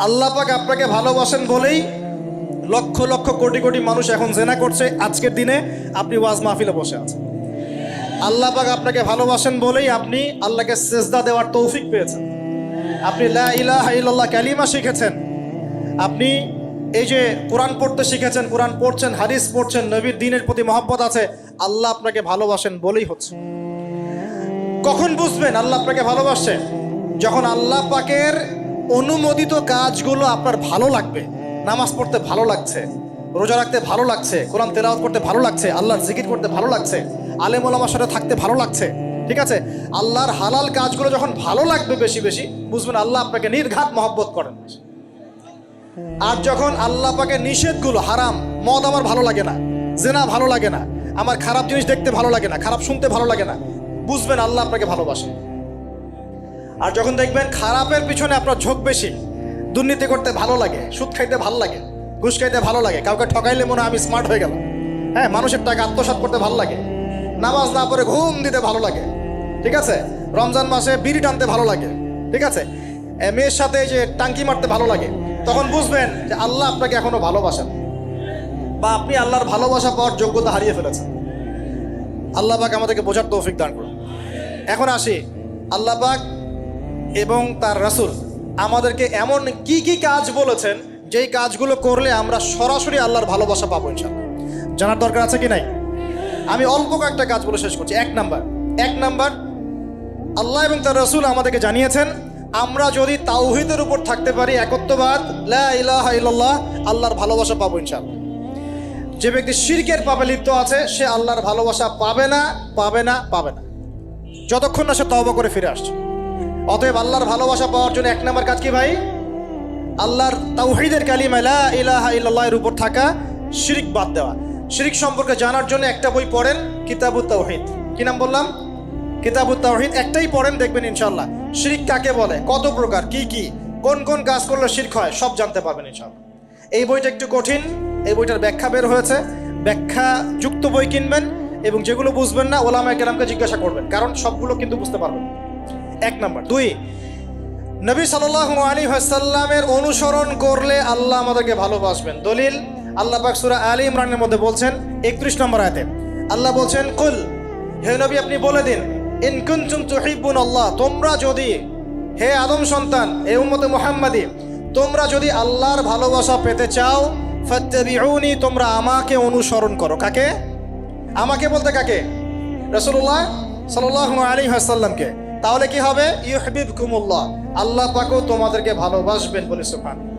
আল্লাহ পাক আপনাকে ভালোবাসেন বলেই লক্ষ লক্ষ কোটি কোটি মানুষ এখন জেনা করছে। আজকের দিনে আপনি ওয়াজ মাহফিলে বসে আছেন। আল্লাহ পাক আপনাকে ভালোবাসেন বলেই আপনি আল্লাহকে সেজদা দেওয়ার তৌফিক পেয়েছেন। আপনি লা ইলাহা ইল্লাল্লাহ কালিমা শিখেছেন। আপনি এই যে কোরআন পড়তে শিখেছেন, কোরআন পড়ছেন, হাদিস পড়ছেন, নবীর দ্বীনের প্রতি মহব্বত আছে। আল্লাহ আপনাকে ভালোবাসেন বলেই হচ্ছে। কখন বুঝবেন আল্লাহ আপনাকে ভালোবাসে? যখন আল্লাহ পাকের অনুমোদিত কাজগুলো আপনার ভালো লাগবে। নামাজ পড়তে ভালো লাগছে, রোজা রাখতে ভালো লাগছে, কোরআন তেলাওয়াত করতে ভালো লাগছে, আল্লাহর জিকির করতে ভালো লাগছে, আলেম ওলামার সাথে থাকতে ভালো লাগছে। ঠিক আছে, আল্লাহর হালাল কাজগুলো যখন ভালো লাগবে বেশি বেশি, বুঝবেন আল্লাহ আপনাকে নির্ঘাত মহব্বত করেন। আর যখন আল্লাহ পাকের নিষেধগুলো, হারাম, মদ আমার ভালো লাগে না, জেনা ভালো লাগে না, আমার খারাপ জিনিস দেখতে ভালো লাগে না, খারাপ শুনতে ভালো লাগে না, বুঝবেন আল্লাহ আপনাকে ভালোবাসে। আর যখন দেখবেন খারাপের পিছনে আপনার ঝোঁক বেশি, দুর্নীতি করতে ভালো লাগে, সুদ খাইতে ভালো লাগে, ঘুষ খাইতে ভালো লাগে, কাউকে ঠকাইলে মনে হয় আমি স্মার্ট হয়ে গেলাম, হ্যাঁ, মানুষের টাকা আত্মসাৎ করতে ভালো লাগে, নামাজ না পড়ে ঘুম দিতে ভালো লাগে, ঠিক আছে, রমজান মাসে বিড়ি টানতে ভালো লাগে, ঠিক আছে, মেয়ের সাথে যে টাঙ্কি মারতে ভালো লাগে, তখন বুঝবেন যে আল্লাহ আপনাকে এখনো ভালোবাসেন বা আপনি আল্লাহর ভালোবাসা পাওয়ার যোগ্যতা হারিয়ে ফেলেছেন। আল্লাহ পাক আমাদেরকে বোঝার তৌফিক দান করুন। এখন আসি, আল্লাহ পাক এবং তার রাসূল আমাদেরকে এমন কি কি কাজ বলেছেন যেই কাজগুলো করলে আমরা সরাসরি আল্লাহর ভালোবাসা পাবো ইনশাআল্লাহ। জানার দরকার আছে কি নাই? আমি অল্প কয়েকটা কাজ বলে শেষ করছি। এক নাম্বার, আল্লাহ এবং তার রাসূল আমাদেরকে জানিয়েছেন আমরা যদি তাওহীদের উপর থাকতে পারি, একত্ববাদ, লা ইলাহা ইল্লাল্লাহ, আল্লাহর ভালোবাসা পাবো ইনশাআল্লাহ। যে ব্যক্তি শিরকের পাপে লিপ্ত আছে সে আল্লাহর ভালোবাসা পাবে না যতক্ষণ না সে তওবা করে ফিরে আসছে। অতএব আল্লাহর ভালোবাসা পাওয়ার জন্য এক নম্বর কাজ কি ভাই? আল্লাহর তাওহীদের কালিমা লা ইলাহা ইল্লাল্লাহ এর উপর থাকা, শিরক বাদ দেওয়া। শিরক সম্পর্কে জানার জন্য একটা বই পড়েন, কিতাবুত তাওহীদ। কি নাম বললাম? কিতাবুত তাওহীদ। একটাই পড়েন, দেখবেন ইনশাআল্লাহ শিরক কাকে বলে, কত প্রকার, কি কোন কোন কাজ করলে শিরক হয় সব জানতে পারবেন ইনশাআল্লাহ। এই বইটা একটু কঠিন, এই বইটার ব্যাখ্যা বের হয়েছে, ব্যাখ্যা যুক্ত বই কিনবেন এবং যেগুলো বুঝবেন না ওলামায়ে কেরামকে জিজ্ঞাসা করবেন, কারণ সবগুলো কিন্তু বুঝতে পারবেন। এক নাম্বার। দুই, নবী সাল্লাল্লাহু আলাইহি ওয়াসাল্লামের অনুসরণ করলে আল্লাহ আমাদেরকে ভালোবাসবেন। দলিল, আল্লাহ পাক সূরা আলী ইমরানের মধ্যে বলছেন 31 নম্বর আয়াতে আল্লাহ বলছেন, কুল, হে নবী আপনি বলে দিন, ইন কুনতুম তুহিব্বুনাল্লাহ, তোমরা যদি, হে আদম সন্তান, হে উম্মতে মুহাম্মাদি, তোমরা যদি আল্লাহর ভালোবাসা পেতে চাও, ফাত্তাবিউনি, তোমরা আমাকে অনুসরণ করো। কাকে? আমাকে বলতে কাকে? রাসূলুল্লাহ সাল্লাল্লাহু আলাইহি ওয়াসাল্লামকে। তাহলে কি হবে? ইউহিব্বুকুমুল্লাহ, আল্লাহ পাকও তোমাদেরকে ভালোবাসবেন। বলে সুবহানাল্লাহ,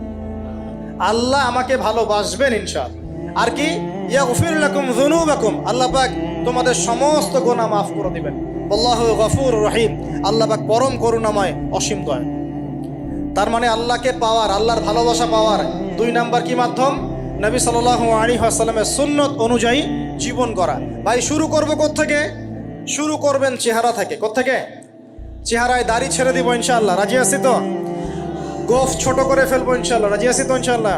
আল্লাহ আমাকে ভালোবাসবেন ইনশাআল্লাহ। আর কি? ইয়াগফির লাকুম যুনুবাকুম, আল্লাহ পাক তোমাদের সমস্ত গুনাহ মাফ করে দিবেন। আল্লাহু গফুরুর রহিম, আল্লাহ পাক পরম করুণাময়, অসীম দয়ালু। তার মানে আল্লাহকে পাওয়ার, আল্লাহর ভালোবাসা পাওয়ার দুই নাম্বার কি মাধ্যম? নবী সাল্লাল্লাহু আলাইহি ওয়াসাল্লামের সুন্নত অনুযায়ী জীবন করা। ভাই শুরু করব কোত্থেকে? শুরু করবেন চেহারা থেকে। কোত্থেকে? চেহারায় দাড়ি ছেড়ে দিব ইনশাআল্লাহ, রাজি আছি তো? গোফ ছোট করে ফেলবো ইনশাআল্লাহ, রাজি আছি তো ইনশাআল্লাহ?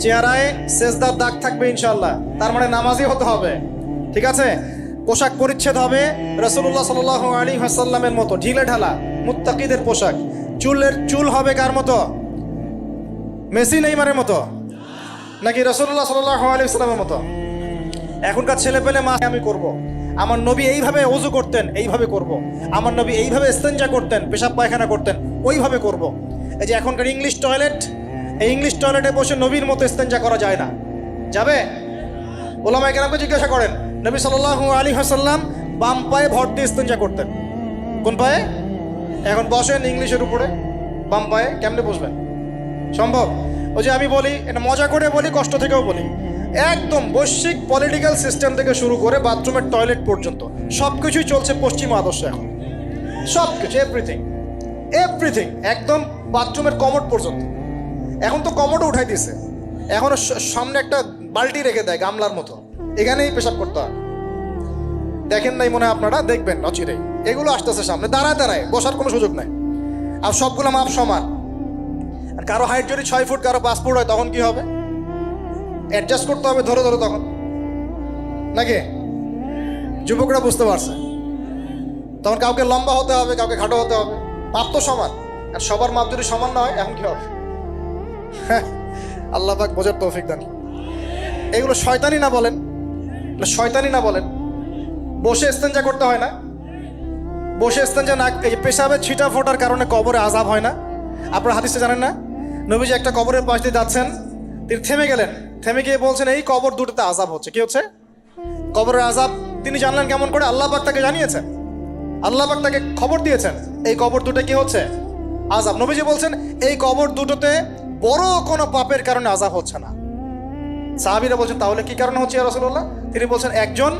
চেহারায় সেজদার দাগ থাকবে ইনশাআল্লাহ, তার মানে নামাজি হতে হবে, ঠিক আছে? পোশাক পরিচ্ছদ হবে রাসূলুল্লাহ সাল্লাল্লাহু আলাইহি ওয়াসাল্লামের মতো, ঢিলে ঢালা মুত্তাকিদের পোশাক। চুল হবে কার মতো? মেসি নেইমারের মতো নাকি রাসূলুল্লাহ সাল্লাল্লাহু আলাইহি ওয়াসাল্লামের মতো? এখনকার ছেলে পেলে মা আমি করব, আমার নবী এইভাবে ওযু করতেন, এইভাবে করব, আমার নবী এইভাবে ইস্তেনজা করতেন, পেশাব পায়খানা করতেন, ওইভাবে করব। এই যে এখনকার ইংলিশ টয়লেট, এই ইংলিশ টয়লেটে বসে নবীর মতো ইস্তেনজা করা যায় না। যাবে? ওলামায়ে কেরামকে জিজ্ঞাসা করেন, নবী সাল্লাল্লাহু আলাইহি ওয়াসাল্লাম বাম পায়ে ভর দিয়ে ইস্তেনজা করতেন। কোন পায়ে? এখন বসেন ইংলিশের উপরে, বাম পায়ে কেমনে বসবেন? সম্ভব? ওই যে আমি বলি, এটা মজা করে বলি, কষ্ট থেকেও বলি, একদম বৈশ্বিক পলিটিক্যাল সিস্টেম থেকে শুরু করে বাথরুমের টয়লেট পর্যন্ত সবকিছুই চলছে পশ্চিমা আদর্শ। এখন সবকিছু, এভরিথিং, একদম বাথরুমের কমোড পর্যন্ত। এখন তো কমোডও উঠাই দিয়েছে, এখন সামনে একটা বালতি রেখে দেয় গামলার মতো, এখানেই পেশাব করতে হয়। দেখেন নাই মনে হয় আপনারা, দেখবেন অচিরেই এগুলো আসতেছে সামনে, দাঁড়ায় বসার কোনো সুযোগ নাই। আর সবগুলো মাপ সমান। আর কারো হাইট যদি 6 ফুট, কারো 5 ফুট হয়, তখন কি হবে? অ্যাডজাস্ট করতে হবে ধরে তখন, নাকি? যুবকরা বুঝতে পারছে, তখন কাউকে লম্বা হতে হবে, কাউকে খাটো হতে হবে, মাপ তো সমান। আর সবার মাপ যদি সমান না হয় এখন কি হবে? হ্যাঁ, আল্লাহ পাক বোঝার তৌফিক দান। এগুলো শয়তানি না বলেন, শয়তানি না বলেন। বসে ইস্তেঞ্জা করতে হয় না, বসে ইস্তেঞ্জা না, এই পেশাবের ছিটা ফোটার কারণে কবরে আযাব হয় না। আপনারা হাদিসে জানেন না, নবীজি একটা কবরের পাশ দিয়ে যাচ্ছেন, তিনি থেমে গেলেন, থেমে গিয়ে বলছেন এই কবর দুটোতে আযাব হচ্ছে। কি হচ্ছে? কবরের আযাব। তিনি জানলেন কেমন করে? আল্লাহ পাক তাকে জানিয়েছেন, আল্লাহ পাক তাকে খবর দিয়েছেন এই কবর দুটো কি হচ্ছে? আযাব। নবীজি বলছেন এই কবর দুটোতে বড় কোনো পাপের কারণে আযাব হচ্ছে না। সাহাবীরা বলছেন তাহলে কি কারণে হচ্ছে ইয়া রাসূলুল্লাহ? তিনি বলছেন একজন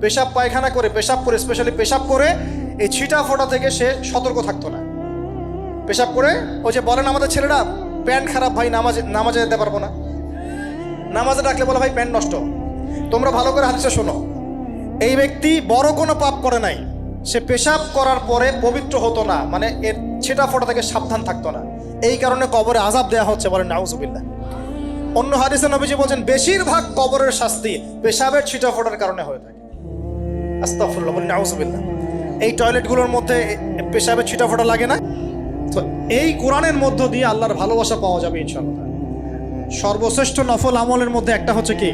পেশাব পায়খানা করে, পেশাব করে, স্পেশালি পেশাব করে এই ছিটা ফোটা থেকে সে সতর্ক থাকতো না। পেশাব করে, ওই যে বলেন আমাদের ছেলেরা প্যান্ট খারাপ ভাই, নামাজে যেতে পারবো না, নামাজে ডাকলে বলে ভাই প্যান্ট নষ্ট। তোমরা ভালো করে হাদিসে শোনো, এই ব্যক্তি বড় কোনো পাপ করে নাই, সে পেশাব করার পরে পবিত্র হতো না, মানে এর ছিটা ফোটা থেকে সাবধান থাকতো না, এই কারণে কবরে আযাব দেওয়া হচ্ছে। বলেন নাউজুবিল্লাহ। অন্য হাদিসে নবীজি বলছেন বেশিরভাগ কবরের শাস্তি পেশাবের ছিটা ফোটার কারণে হয়ে থাকে। আস্তাগফিরুল্লাহ, বলেন নাউজুবিল্লাহ। এই টয়লেটগুলোর মধ্যে পেশাবের ছিটা ফোটা লাগে না? তো এই কোরআনের মধ্য দিয়ে আল্লাহর ভালোবাসা পাওয়া যাবে ইনশাআল্লাহ। সর্বশ্রেষ্ঠ নফল আমলের মধ্যে একটা হচ্ছে কি?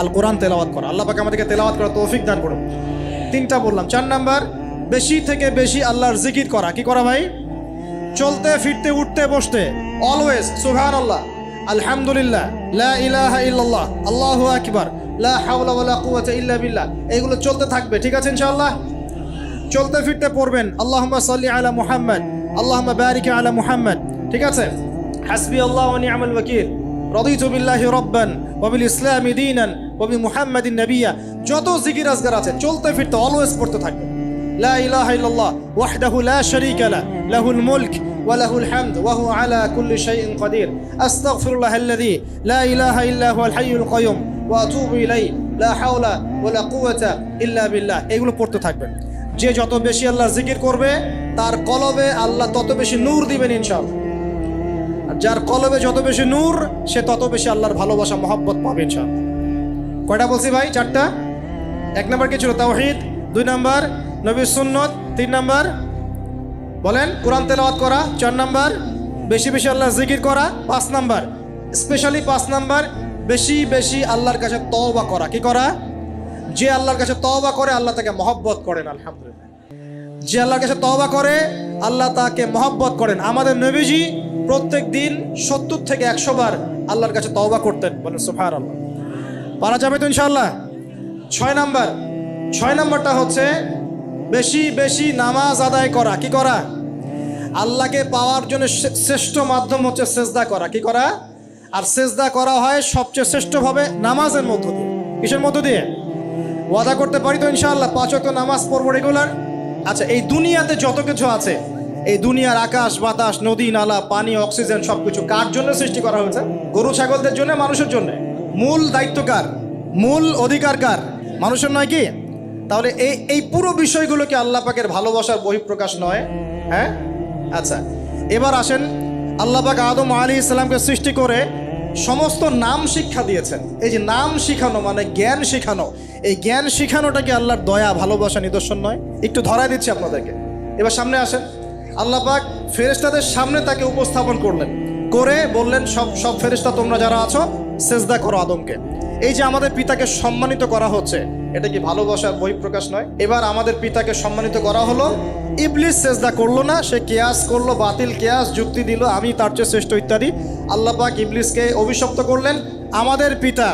আল কোরআন তেলাওয়াত করা। আল্লাহ পাক আমাদেরকে তেলাওয়াত করার তৌফিক দান করুন। 3টা বললাম। 4 নাম্বার, বেশি থেকে বেশি আল্লাহর জিকির করা। কি করা ভাই? চলতে ফিরতে উঠতে বসতে অলওয়েজ সুবহানাল্লাহ, আলহামদুলিল্লাহ, লা ইলাহা ইল্লাল্লাহ, আল্লাহু আকবার, লা হাওলা ওয়ালা কুওয়াতা ইল্লা বিল্লাহ, এগুলো চলতে থাকবে। ঠিক আছে ইনশাআল্লাহ? চলতে ফিরতে পড়বেন আল্লাহুম্মা সাল্লি আলা মুহাম্মদ, আল্লাহুম্মা বারিক আলা মুহাম্মদ। ঠিক আছে? হাসবি আল্লাহ ওয়া নি'মাল ওয়াকিল, রাদিতু বিল্লাহি রাব্বান ওয়া বিল ইসলামি দীনান ওয়া বি মুহাম্মাদিন নাবিয়্যা। যত জিকির আজকার আছে চলতে ফিরতে অলওয়েজ পড়তে থাকবে। লা ইলাহা ইল্লাল্লাহ ওয়াহদাহু লা শারীকা লা, লাহুল মুলক ওয়া লাহুল হামদ ওয়া হুয়া আলা কুল্লি শাইইন কাদির। আস্তাগফিরুল্লাহাল্লাযী লা ইলাহা ইল্লা হুয়াল হাইয়ুল কাইয়ুম ওয়া আতুবু ইলাইহি, লা হাওলা ওয়া লা কুওয়াতা ইল্লা বিল্লাহ। এগুলো পড়তে থাকবেন। যে যত বেশি আল্লাহর জিকির করবে তার কলবে আল্লাহ তত বেশি নূর দিবেন ইনশাআল্লাহ। আর যার কলবে যত বেশি নূর সে তত বেশি আল্লাহর ভালোবাসা মহব্বত পাবে ইনশাআল্লাহ। কয়টা বলছি ভাই? 4টা। 1 নাম্বার কি ছিল? তাওহীদ। 2 নাম্বার নবীর সুন্নত। 3 নাম্বার বলেন কোরআন তেলাওয়াত করা। 4 নাম্বার বেশি বেশি আল্লাহর জিকির করা। 5 নাম্বার স্পেশালি 5 নাম্বার বেশি বেশি আল্লাহর কাছে তওবা করা। কি করা? যে আল্লাহর কাছে তওবা করে আল্লাহ তাকে মহব্বত করেন। আলহামদুলিল্লাহ, যে আল্লাহর কাছে তওবা করে আল্লাহ তাকে মহব্বত করেন। আমাদের নবীজি প্রত্যেক দিন 70 থেকে 100 বার আল্লাহর কাছে তওবা করতেন। বলেন সুবহানাল্লাহ। পারা যাবে তো ইনশাআল্লাহ? 6 নাম্বারটা হচ্ছে বেশি বেশি নামাজ আদায় করা। কি করা? আল্লাহকে পাওয়ার জন্য শ্রেষ্ঠ মাধ্যম হচ্ছে সেজদা করা। কি করা? আর সেজদা করা হয় সবচেয়ে শ্রেষ্ঠভাবে নামাজের মধ্য দিয়ে। কিসের মধ্য দিয়ে? ওয়াদা করতে পারি তো ইনশাআল্লাহ 5 ওয়াক্ত নামাজ পড়বো রেগুলার। আচ্ছা, এই দুনিয়াতে যত কিছু আছে, এই দুনিয়ার আকাশ বাতাস, নদী নালা, পানি, অক্সিজেন সবকিছু কার জন্য সৃষ্টি করা হয়েছে? গরু ছাগলদের জন্য, মানুষের জন্য। মূল দায়িত্ব কার? মূল অধিকার কার? মানুষের নয় কি? তাহলে এই পুরো বিষয়গুলো কি আল্লাহ পাকের ভালোবাসার বহিঃপ্রকাশ নয়? হ্যাঁ। আচ্ছা, এবার আসেন, আল্লাহ পাক আদম আলাইহিস সালামকে সৃষ্টি করে সমস্ত নাম শিক্ষা দিয়েছেন। এই যে নাম শিখানো মানে জ্ঞান শিখানো, এই জ্ঞান শিখানোটা কি আল্লাহর দয়া ভালোবাসা নিদর্শন নয়? একটু ধরায় দিচ্ছি আপনাদেরকে। এবার সামনে আসেন, আল্লাহ পাক ফেরেশতাদের সামনে তাকে উপস্থাপন করলেন, করে বললেন সব ফেরেশতা তোমরা যারা আছো সেজদা করো আদমকে। এই যে আমাদের পিতাকে সম্মানিত করা হচ্ছে, এটা কি ভালোবাসার বহিঃপ্রকাশ নয়? এবার আমাদের পিতাকে সম্মানিত করা হলো, ইবলিস সেজদা করলো না, সে কিয়াস করলো, বাতিল কিয়াস যুক্তি দিল আমি তার চেয়ে শ্রেষ্ঠ ইত্যাদি। আল্লাহ পাক ইবলিসকে অভিশপ্ত করলেন, আমাদের পিতা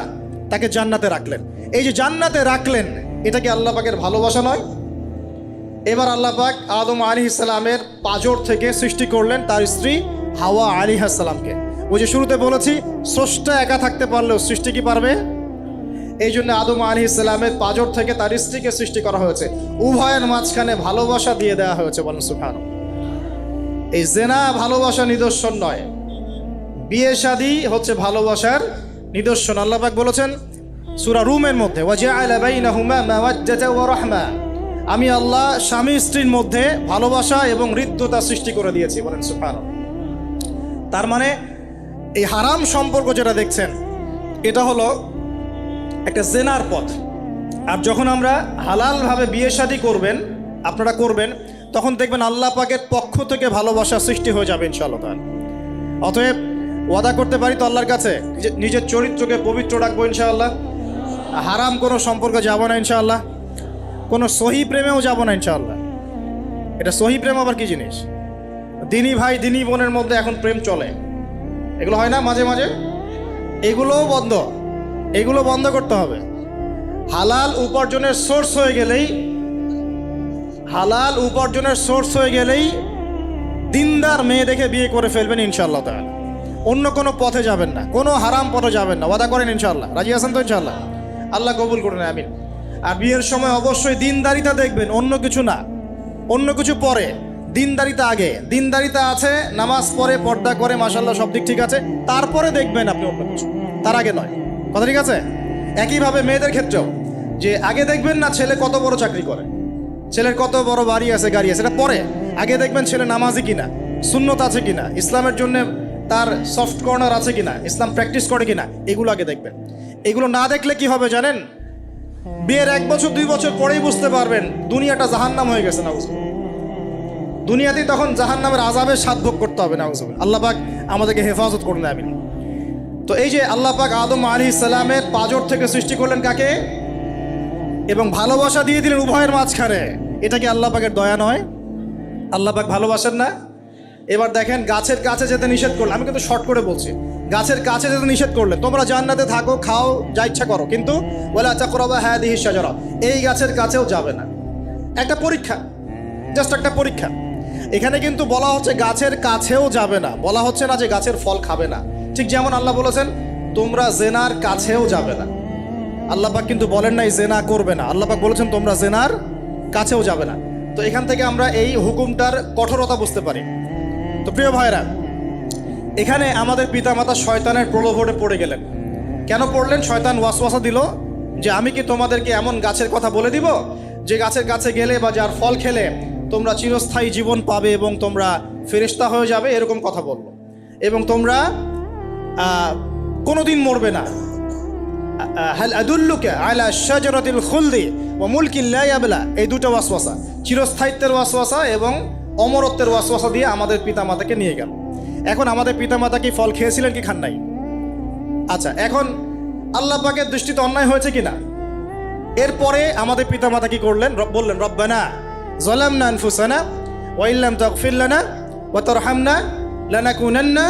তাকে জান্নাতে রাখলেন। এই যে জান্নাতে রাখলেন, এটা কি আল্লাহ পাকের ভালোবাসা নয়? এবার আল্লাহ পাক আদম আলাইহিস সালামের পাঁজর থেকে সৃষ্টি করলেন তার স্ত্রী হাওয়া আলাইহিস সালামকে। ওই যে শুরুতে বলেছি স্রষ্টা একা থাকতে পারলেও সৃষ্টি কি পারবে? এই জন্য আদম আলাইহিস সালামের পাঁজর থেকে তার স্ত্রীকে সৃষ্টি করা হয়েছে, উভয়ের মাঝখানে ভালোবাসা দিয়ে দেওয়া হয়েছে। বলেন সুবহানাল্লাহ। এই জেনা ভালোবাসা নিদর্শন নয়, বিয়ে শাদী হচ্ছে ভালোবাসার নিদর্শন। আল্লাহ পাক বলেছেন সূরা রুমের মধ্যে, ওয়াজআলা বাইনাহুমা মাওয়াজ্জাতা ওয়া রাহমা, আমি আল্লাহ স্বামী স্ত্রীর মধ্যে ভালোবাসা এবং হৃদ্যতা সৃষ্টি করে দিয়েছি। বলেন সুবহানাল্লাহ। তার মানে এই হারাম সম্পর্ক যেটা দেখছেন এটা হলো একটা জেনার পথ। আর যখন আমরা হালালভাবে বিয়ে শাদী করবেন, আপনারা করবেন, তখন দেখবেন আল্লাহ পাকের পক্ষ থেকে ভালোবাসা সৃষ্টি হয়ে যাবে ইনশাআল্লাহ। অতএব ওয়াদা করতে পারি তো আল্লাহর কাছে নিজের চরিত্রকে পবিত্র রাখবো ইনশাআল্লাহ, হারাম কোনো সম্পর্কে যাব না ইনশাআল্লাহ, কোনো সহি প্রেমেও যাব না ইনশাআল্লাহ। এটা সহি প্রেম আবার কি জিনিস? দিনী ভাই দিনী বোনের মধ্যে এখন প্রেম চলে, এগুলো হয় না মাঝে মাঝে, এগুলোও বন্ধ, এগুলো বন্ধ করতে হবে। হালাল উপার্জনের সোর্স হয়ে গেলেই, হালাল উপার্জনের সোর্স হয়ে গেলেই দিনদার মেয়ে দেখে বিয়ে করে ফেলবেন ইনশাআল্লাহ তাআলা। অন্য কোনো পথে যাবেন না, কোনো হারাম পথে যাবেন না, ওয়াদা করেন ইনশাআল্লাহ। রাজি আছেন তো ইনশাআল্লাহ? আল্লাহ কবুল করুন, আমিন। আর বিয়ের সময় অবশ্যই দিনদারিতা দেখবেন, অন্য কিছু না, অন্য কিছু পরে, দিনদারিতা আগে। দিনদারিতা আছে, নামাজ পড়ে, পর্দা করে, মাশাআল্লাহ সব দিক ঠিক আছে, তারপরে দেখবেন আপনি অন্য কিছু, তার আগে নয়। কথা ঠিক আছে? একইভাবে মেয়েদের ক্ষেত্রেও, যে আগে দেখবেন না ছেলে কত বড় চাকরি করে, ছেলের কত বড় বাড়ি আছে, গাড়ি আছে, এটা পরে। আগে দেখবেন ছেলে নামাজি কিনা, সুন্নত আছে কিনা, ইসলামের জন্য তার সফট কর্নার আছে কিনা, ইসলাম প্র্যাকটিস করে কিনা, এগুলো আগে দেখবেন। এগুলো না দেখলে কি হবে জানেন? বিয়ের 1 বছর 2 বছর পরেই বুঝতে পারবেন দুনিয়াটা জাহান্নাম হয়ে গেছে। নাউজুবিল্লাহ, দুনিয়াতেই তখন জাহান্নামের আযাবের স্বাদ ভোগ করতে হবে। নাউজুবিল্লাহ, আল্লাহ পাক আমাদেরকে হেফাজত করুন, আমিন। তো এই যে আল্লাহ পাক আদম আলাইহিস সালামের পাঁজর থেকে সৃষ্টি করলেন কাকে, এবং ভালোবাসা দিয়ে দিলেন উভয়ের মাঝখানে, এটা কি আল্লাহ পাকের দয়া নয়? আল্লাহ পাক ভালোবাসেন না? এবার দেখেন, গাছের কাছে যেতে নিষেধ করলেন, আমি কিন্তু শর্ট করে বলছি, গাছের কাছে যেতে নিষেধ করলেন, তোমরা জান্নাতে থাকো, খাও, যা ইচ্ছা করো, কিন্তু ওয়ালা তাকরাবা হাদিহি শাজারা, এই গাছের কাছেও যাবে না। একটা পরীক্ষা, জাস্ট একটা পরীক্ষা। এখানে কিন্তু বলা হচ্ছে গাছের কাছেও যাবে না, বলা হচ্ছে না যে গাছের ফল খাবে না। ঠিক যেমন আল্লাহ বলেছেন তোমরা জেনার কাছেও যাবে না, আল্লাহ পাক কিন্তু বলেন নাই জেনা করবে না, আল্লাহ পাক বলেছেন তোমরা জেনার কাছেও যাবে না। তো এখান থেকে আমরা এই হুকুমটার কঠোরতা বুঝতে পারি। তো প্রিয় ভাইরা, এখানে আমাদের পিতামাতা শয়তানের প্রলোভনে পড়ে গেলেন। কেন পড়লেন? শয়তান ওয়াসওয়াসা দিল যে আমি কি তোমাদেরকে এমন গাছের কথা বলে দিব যে গাছের কাছে গেলে বা যার ফল খেলে তোমরা চিরস্থায়ী জীবন পাবে এবং তোমরা ফেরেশতা হয়ে যাবে, এরকম কথা বলল, এবং তোমরা কোনোদিন মরবে না। হাল আদুল্লুকা আলা শাজারাতিল খুলদি ওয়া মুলকিন লা ইয়াবলা, এই দুটো ওয়াসওয়াসা, চিরস্থায়িত্বের ওয়াসওয়াসা এবং অমরত্বের ওয়াসওয়াসা দিয়ে আমাদের পিতামাতাকে নিয়ে গেল। এখন আমাদের পিতামাতা কি ফল খেয়েছিলেন কি খান নাই? আচ্ছা, এখন আল্লাহ পাকের দৃষ্টিতে অন্যায় হয়েছে কিনা? এরপরে আমাদের পিতামাতা কি করলেন? বললেন রব্বানা যালামনা আনফুসানা ওয়া ইল্লাম তাগফির লানা ওয়া তারহামনা লানাকুনান্না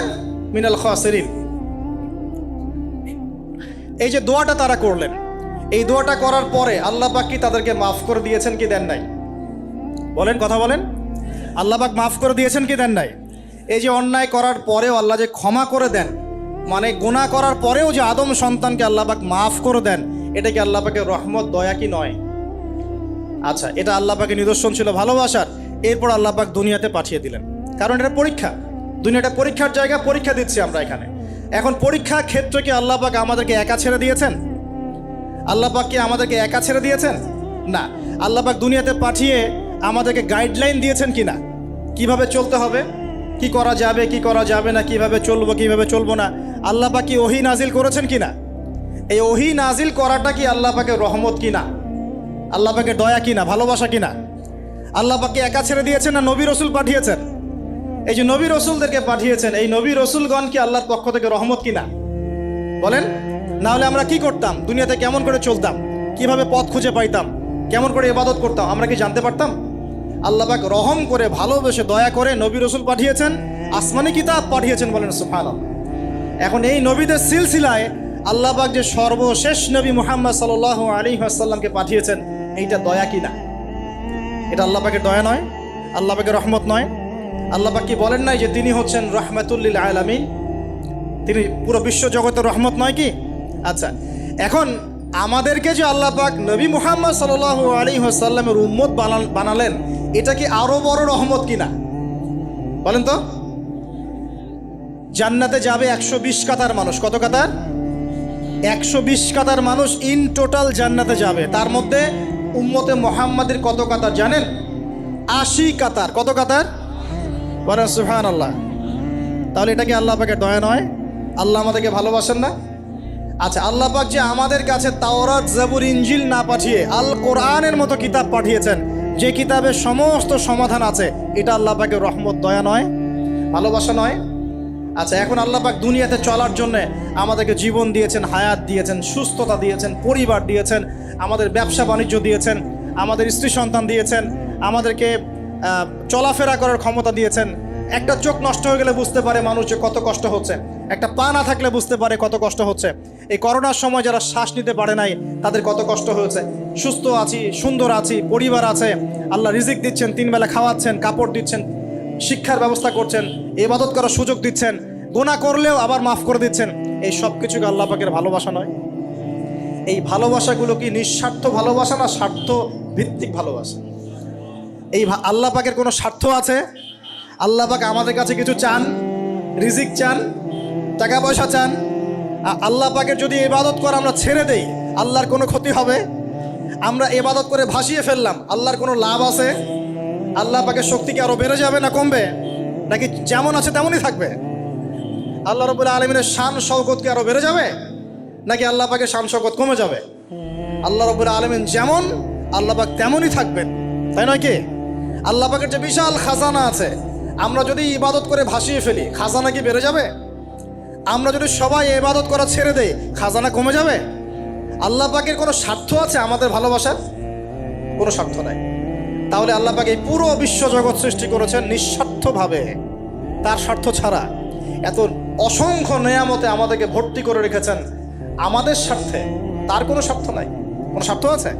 মিনাল খাসিরিন। এই যে দোয়াটা তারা করলেন, এই দোয়াটা করার পরে আল্লাহ পাক কি তাদেরকে মাফ করে দিয়েছেন কি দেন নাই? বলেন, কথা বলেন। আল্লাহ পাক মাফ করে দিয়েছেন কি দেন নাই? এই যে অন্যায় করার পরেও আল্লাহ যে ক্ষমা করে দেন, মানে গুনাহ করার পরেও যে আদম সন্তানকে আল্লাহ পাক মাফ করে দেন, এটা কি আল্লাহ পাকের রহমত, দয়া কি নয়? আচ্ছা, এটা আল্লাহ পাকের নিদর্শন ছিল ভালোবাসার। এরপর আল্লাহ পাক দুনিয়াতে পাঠিয়ে দিলেন, কারণ এটা পরীক্ষা, দুনিয়াটা পরীক্ষার জায়গা, পরীক্ষা দিচ্ছি আমরা এখানে। এখন পরীক্ষা ক্ষেত্রে কি আল্লাহ পাক আমাদেরকে একা ছেড়ে দিয়েছেন? আল্লাহ পাক কি আমাদেরকে একা ছেড়ে দিয়েছেন? না, আল্লাহ পাক দুনিয়াতে পাঠিয়ে আমাদেরকে গাইডলাইন দিয়েছেন কিনা, কিভাবে চলতে হবে, কি করা যাবে কি করা যাবে না, কিভাবে চলবো কিভাবে চলবো না। আল্লাহ পাক কি ওহী নাজিল করেছেন কিনা? এই ওহী নাজিল করাটা কি আল্লাহ পাকের রহমত কিনা, আল্লাহ পাকের দয়া কিনা, ভালোবাসা কিনা? আল্লাহ পাক কি একা ছেড়ে দিয়েছেন না নবী রসুল পাঠিয়েছেন? এই যে নবী রসুলদেরকে পাঠিয়েছেন, এই নবী রসুলগণ কি আল্লাহর পক্ষ থেকে রহমত কিনা? বলেন। না হলে আমরা কি করতাম? দুনিয়াতে কেমন করে চলতাম, কিভাবে পথ খুঁজে পাইতাম, কেমন করে ইবাদত করতাম, আমরা কি জানতে পারতাম? আল্লাহ পাক রহম করে, ভালোবেসে, দয়া করে নবী রসুল পাঠিয়েছেন, আসমানি কিতাব পাঠিয়েছেন। বলেন সুবহানাল্লাহ। এখন এই নবীদের সিলসিলায় আল্লাহ পাক যে সর্বশেষ নবী মুহাম্মদ সাল্লাল্লাহু আলাইহি ওয়াসাল্লামকে পাঠিয়েছেন, এইটা দয়া কিনা? এটা আল্লাহ পাকের দয়া নয়? আল্লাহ পাকের রহমত নয়? আল্লাহ পাক কি বলেন নাই যে তিনি হচ্ছেন রাহমাতুল লিল আলামিন, তিনি পুরো বিশ্ব জগতের রহমত নয় কি? আচ্ছা, এখন আমাদেরকে যে আল্লাহ পাক নবী মুহাম্মদ সাল্লাল্লাহু আলাইহি ওয়াসাল্লামের উম্মত বানালেন, এটা কি আরো বড় রহমত কিনা? বলেন তো। জান্নাতে যাবে 120 কাতার মানুষ। কত কাতার? 120 কাতার মানুষ ইন টোটাল জান্নাতে যাবে। তার মধ্যে উম্মতে মুহাম্মাদের কত কাতার জানেন? 80 কাতার। কত কাতার? বলেন সুবহানাল্লাহ। তাহলে এটা কি আল্লাহ পাকের দয়া নয়? আল্লাহ আমাদেরকে ভালোবাসেন না? আচ্ছা, আল্লাহ পাক যে আমাদের কাছে তাওরাত, জাবুর, ইনজিল না পাঠিয়ে আল কোরআনের মতো কিতাব পাঠিয়েছেন, যে কিতাবের সমস্ত সমাধান আছে, এটা আল্লাহ পাকের রহমত, দয়া নয়, ভালোবাসা নয়? আচ্ছা, এখন আল্লাহ পাক দুনিয়াতে চলার জন্য আমাদেরকে জীবন দিয়েছেন, হায়াত দিয়েছেন, সুস্থতা দিয়েছেন, পরিবার দিয়েছেন, আমাদের ব্যবসা বাণিজ্য দিয়েছেন, আমাদের স্ত্রী সন্তান দিয়েছেন, আমাদেরকে চলাফেরা করার ক্ষমতা দিয়েছেন। একটা চোখ নষ্ট হয়ে গেলে বুঝতে পারে মানুষ যে কত কষ্ট হচ্ছে, একটা পা না থাকলে বুঝতে পারে কত কষ্ট হচ্ছে। এই করোনার সময় যারা শ্বাস নিতে পারে নাই তাদের কত কষ্ট হয়েছে। সুস্থ আছি, সুন্দর আছি, পরিবার আছে, আল্লাহ রিজিক দিচ্ছেন, 3 বেলা খাওয়াচ্ছেন, কাপড় দিচ্ছেন, শিক্ষার ব্যবস্থা করছেন, ইবাদত করার সুযোগ দিচ্ছেন, গুনাহ করলেও আবার মাফ করে দিচ্ছেন। এই সব কিছুকে আল্লাহ পাকের ভালোবাসা নয়? এই ভালোবাসাগুলো কি নিঃস্বার্থ ভালোবাসা না স্বার্থ ভিত্তিক ভালোবাসা? এই আল্লাহ পাকের কোনো স্বার্থ আছে? আল্লাহ পাক আমাদের কাছে কিছু চান? রিজিক চান? টাকা পয়সা চান? আল্লাহ পাকের যদি ইবাদত করে আমরা ছেড়ে দেই, আল্লাহর কোনো ক্ষতি হবে? আমরা ইবাদত করে ভাসিয়ে ফেললাম, আল্লাহর কোনো লাভ আছে? আল্লাহ পাকের শক্তি কি আরো বেড়ে যাবে না কমবে? নাকি যেমন আছে তেমনই থাকবে? আল্লাহ রাব্বুল আলামিনের শান শওকত কি আরো বেড়ে যাবে, নাকি আল্লাহ পাকের শান শওকত কমে যাবে? আল্লাহ রাব্বুল আলামিন যেমন, আল্লাহ পাক তেমনই থাকবেন, তাই নয় কি? আল্লাহ পাকের যে বিশাল খাজানা আছে, আমরা যদি ইবাদত করে ভাসিয়ে ফেলি, খাজানা কি বেড়ে যাবে? আমরা যদি সবাই ইবাদত করা ছেড়ে দেই, খাজানা কমে যাবে? আল্লাহ পাকের কোনো স্বার্থ আছে আমাদের ভালোবাসার? কোনো স্বার্থ নাই। তাহলে আল্লাহ পাক এই পুরো বিশ্বজগৎ সৃষ্টি করেছেন নিঃস্বার্থভাবে, তার স্বার্থ ছাড়া। এত অসংখ্য নেয়ামতে আমাদেরকে ভর্তি করে রেখেছেন আমাদের স্বার্থে, তার কোনো স্বার্থ নাই। কোনো স্বার্থ আছে?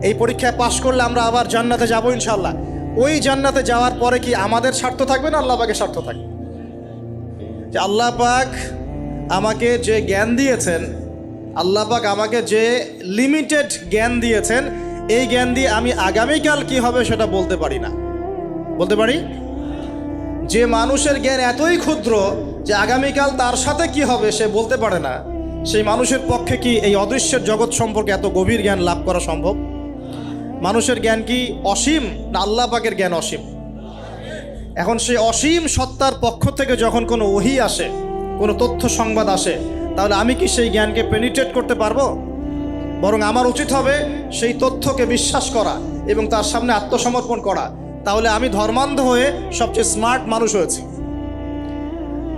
এই পরীক্ষায় পাশ করলে আমরা আবার জান্নাতে যাবো ইনশাআল্লাহ। ওই জান্নাতে যাওয়ার পরে কি আমাদের স্বার্থ থাকবে না আল্লাহ পাকের স্বার্থ থাকবে? যে আল্লাহ পাক আমাকে যে জ্ঞান দিয়েছেন, আল্লাহ পাক আমাকে যে লিমিটেড জ্ঞান দিয়েছেন, এই জ্ঞান দিয়ে আমি আগামীকাল কি হবে সেটা বলতে পারি না। বলতে পারি? যে মানুষের জ্ঞান এতই ক্ষুদ্র যে আগামীকাল তার সাথে কি হবে সে বলতে পারে না, সেই মানুষের পক্ষে কি এই অদৃশ্যের জগৎ সম্পর্কে এত গভীর জ্ঞান লাভ করা সম্ভব? মানুষের জ্ঞান কি অসীম না আল্লাহ পাকের জ্ঞান অসীম? এখন সেই অসীম সত্তার পক্ষ থেকে যখন কোনো ওহী আসে, কোনো তথ্য সংবাদ আসে, তাহলে আমি কি সেই জ্ঞানকে পেনিট্রেট করতে পারবো? বরং আমার উচিত হবে সেই তথ্যকে বিশ্বাস করা এবং তার সামনে আত্মসমর্পণ করা। তাহলে আমি ধর্মান্ধ হয়ে সবচেয়ে স্মার্ট মানুষ হয়েছি।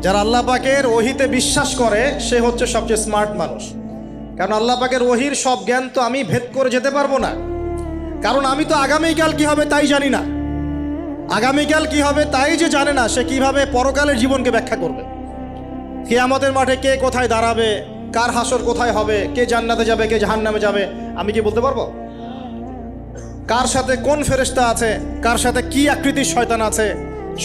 যারা আল্লাহ পাকের ওহীতে বিশ্বাস করে সে হচ্ছে সবচেয়ে স্মার্ট মানুষ। কারণ আল্লাহ পাকের ওহীর সব জ্ঞান তো আমি ভেদ করে যেতে পারবো না, কারণ আমি তো আগামীকাল কি হবে তাই জানি না। আগামীকাল কি হবে তাই যে জানে না, সে কিভাবে পরকালের জীবনকে ব্যাখ্যা করবে? কিয়ামতের মাঠে কে কোথায় দাঁড়াবে, কার হাসর কোথায় হবে, কে জান্নাতে যাবে, কে জাহান্নামে যাবে, আমি কি বলতে পারবো? কার সাথে কোন ফেরেশতা আছে, কার সাথে কি আকৃতির শয়তান আছে,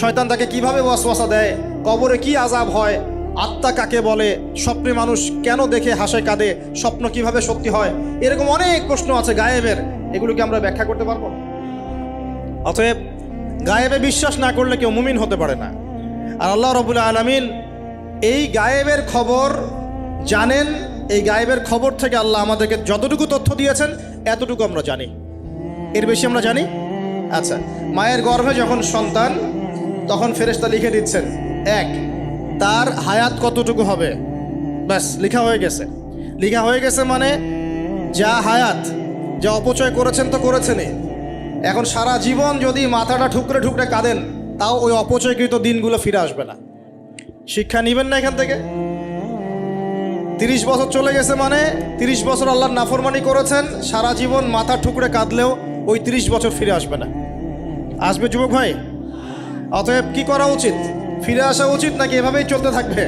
শয়তান তাকে কিভাবে ওয়াসওয়াসা দেয়, কবরে কি আযাব হয়, আত্মা কাকে বলে, স্বপ্নে মানুষ কেন দেখে হাসে কাঁদে, স্বপ্ন কিভাবে সত্যি হয়, এরকম অনেক প্রশ্ন আছে গায়েবের। এগুলোকে আমরা ব্যাখ্যা করতে পারবো? অতএব গায়েবে বিশ্বাস না করলে কেউ মুমিন হতে পারে না। আর আল্লাহ রাব্বুল আলামিন এই গায়েবের খবর জানেন। এই গায়েবের খবর থেকে আল্লাহ আমাদেরকে যতটুকু তথ্য দিয়েছেন এতটুকু আমরা জানি, এর বেশি আমরা জানি? আচ্ছা, মায়ের গর্ভে যখন সন্তান, তখন ফেরেশতা লিখে দিচ্ছেন, এক, তার হায়াত কতটুকু হবে, ব্যাস লেখা হয়ে গেছে। লেখা হয়ে গেছে মানে যা হায়াত, যা অপচয় করেছেন তো করেছেনই। এখন সারা জীবন যদি মাথাটা ঠুকরে ঠুকরে কাঁদেন, তাও ওই অপচয়কৃত দিনগুলো ফিরে আসবে না। শিক্ষা নেবেন না এখান থেকে? 30 বছর চলে গেছে মানে 30 বছর আল্লাহর নাফরমানি করেছেন, সারা জীবন মাথা ঠুকরে কাঁদলেও ওই 30 বছর ফিরে আসবে না। আসবে যুবক ভাই? অতএব কি করা উচিত? ফিরে আসা উচিত নাকি এভাবেই চলতে থাকবে?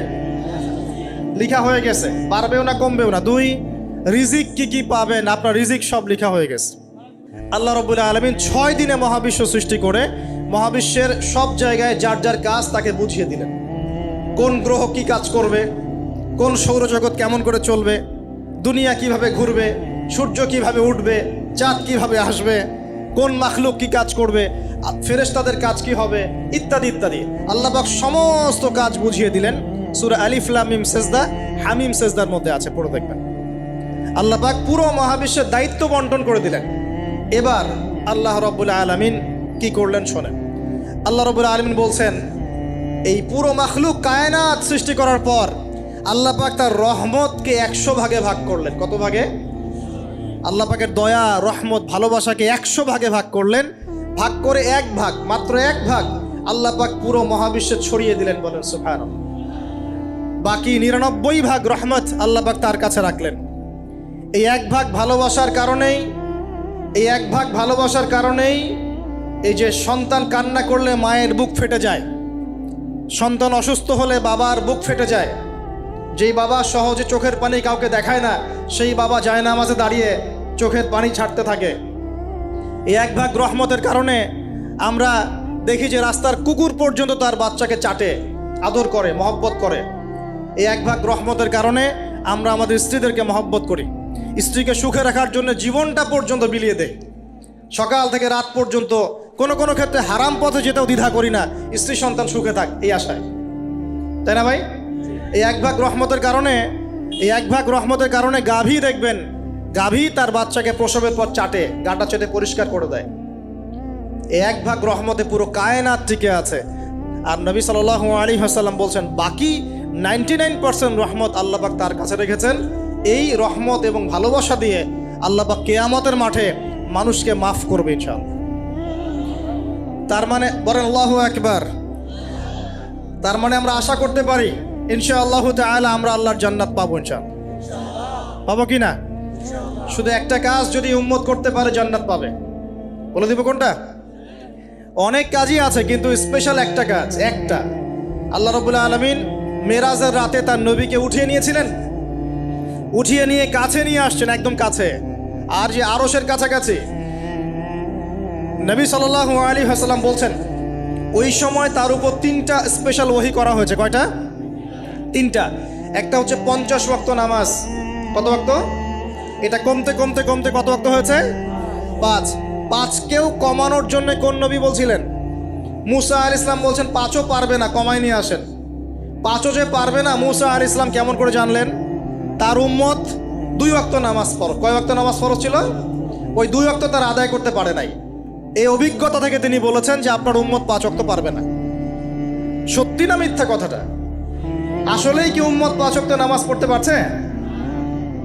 লিখা হয়ে গেছে, পারবেও না কমবেও না। 2, রিজিক কি কি পাবেন, আপনার রিজিক সব লিখা হয়ে গেছে। আল্লাহ রাব্বুল আলামিন 6 দিনে মহাবিশ্ব সৃষ্টি করে মহাবিশ্বের সব জায়গায় যার যার কাজ তাকে বুঝিয়ে দিলেন। কোন গ্রহ কি কাজ করবে, কোন সৌরজগৎ কেমন করে চলবে, দুনিয়া কিভাবে ঘুরবে, সূর্য কিভাবে উঠবে, চাঁদ কিভাবে আসবে, কোন মাখলুক কি কাজ করবে, ফেরেশতাদের কাজ কি হবে, ইত্যাদি ইত্যাদি। আল্লাহ পাক সমস্ত কাজ বুঝিয়ে দিলেন। সূরা আলিফ লাম মিম সেজদা, হামিম সেজদার মধ্যে আছে, পড়ে দেখবেন। আল্লাহ পাক পুরো মহাবিশ্বের দায়িত্ব বন্টন করে দিলেন। এবার আল্লাহ রাব্বুল আলামিন কি করলেন শোনেন। আল্লাহ রাব্বুল আলামিন বলছেন, এই পুরো মাখলুক কায়নাত সৃষ্টি করার পর আল্লাহ পাক তার রহমতকে 100 ভাগে ভাগ করলেন। কত ভাগে? আল্লাহ পাকের দয়া, রহমত, ভালোবাসাকে 100 ভাগে ভাগ করলেন। ভাগ করে 1 ভাগ, মাত্র 1 ভাগ আল্লাহ পাক পুরো মহাবিশ্বে ছড়িয়ে দিলেন। বলেন সুবহানাল্লাহ। বাকি 99 ভাগ রহমত আল্লাহ পাক তার কাছে রাখলেন। এই 1 ভাগ ভালোবাসার কারণেই এই যে সন্তান কান্না করলে মায়ের বুক ফেটে যায়, সন্তান অসুস্থ হলে বাবার বুক ফেটে যায়, যেই বাবা সহজে চোখের পানি কাউকে দেখায় না সেই বাবা জায়নামাজে দাঁড়িয়ে চোখের পানি ছাড়তে থাকে। এই 1 ভাগ রহমতের কারণে আমরা দেখি যে রাস্তার কুকুর পর্যন্ত তার বাচ্চাকে চাটে, আদর করে, মহব্বত করে। এই 1 ভাগ রহমতের কারণে আমরা আমাদের স্ত্রীদেরকে মহব্বত করি, স্ত্রীকে সুখে রাখার জন্য জীবনটা পর্যন্ত বিলিয়ে দেয়। সকাল থেকে রাত পর্যন্ত কোনো ক্ষেত্রে হারাম পথে যেতেও দ্বিধা করি না, স্ত্রী সন্তান সুখে থাক এই আশায়, তাই না ভাই? এই 1 ভাগ রহমতের কারণে গাভী দেখবেন, গাভী তার বাচ্চাকে প্রসবের পর চাটে, গাটা চেটে পরিষ্কার করে দেয়। এই 1 ভাগ রহমতে পুরো কায়নাত টিকে আছে। আর নবী সাল্লাল্লাহু আলাইহি ওয়াসাল্লাম বলছেন বাকি 99% রহমত আল্লাহ পাক তার কাছে রেখেছেন। এই রহমত এবং ভালোবাসা দিয়ে আল্লাহ পাক কিয়ামতের মাঠে মানুষকে মাফ করবে ইনশাআল্লাহ। তার মানে বলেন আল্লাহু আকবার। তার মানে আমরা আশা করতে পারি ইনশাআল্লাহু তাআলা আমরা আল্লাহর জান্নাত পাবো ইনশাআল্লাহ। পাবো কি না? শুধু একটা কাজ যদি উম্মত করতে পারে জান্নাত পাবে। বলে দিব কোনটা? অনেক কাজই আছে কিন্তু স্পেশাল একটা কাজ, একটা। আল্লাহ রাব্বুল আলামিন মেরাজের রাতে তার নবীকে উঠিয়ে নিয়েছিলেন, উঠিয়ে নিয়ে কাছে নিয়ে আসছেন, একদম কাছে, আর যে আরশের কাছাকাছি। নবী সাল্লাল্লাহু আলাইহি ওয়াসাল্লাম বলছেন ওই সময় তার উপর 3টা স্পেশাল ওহী করা হয়েছে। কয়টা? 3টা। একটা হচ্ছে 50 ওয়াক্ত নামাজ। কত ওয়াক্ত? এটা কমতে কত ওয়াক্ত হয়েছে? 5। 5কেও কমানোর জন্য কোন নবী বলছিলেন? মুসা আলাইহিস সালাম বলছেন 5ও পারবে না, কমাই নিয়ে আসেন। 5ও যে পারবে না, মুসা আলাইহিস সালাম কেমন করে জানলেন? তার উম্মত 2 ওয়াক্ত নামাজ ফরজ। কয় ওয়াক্ত নামাজ ফরজ ছিল? ওই 2 ওয়াক্ত তার আদায় করতে পারে নাই। এই অভিজ্ঞতা থেকে তিনি বলেছেন যে আপনার উম্মত 5 ওয়াক্ত পারবে না। সত্যি না মিথ্যা কথাটা? আসলেই কি উম্মত 5 ওয়াক্ত নামাজ পড়তে পারছে?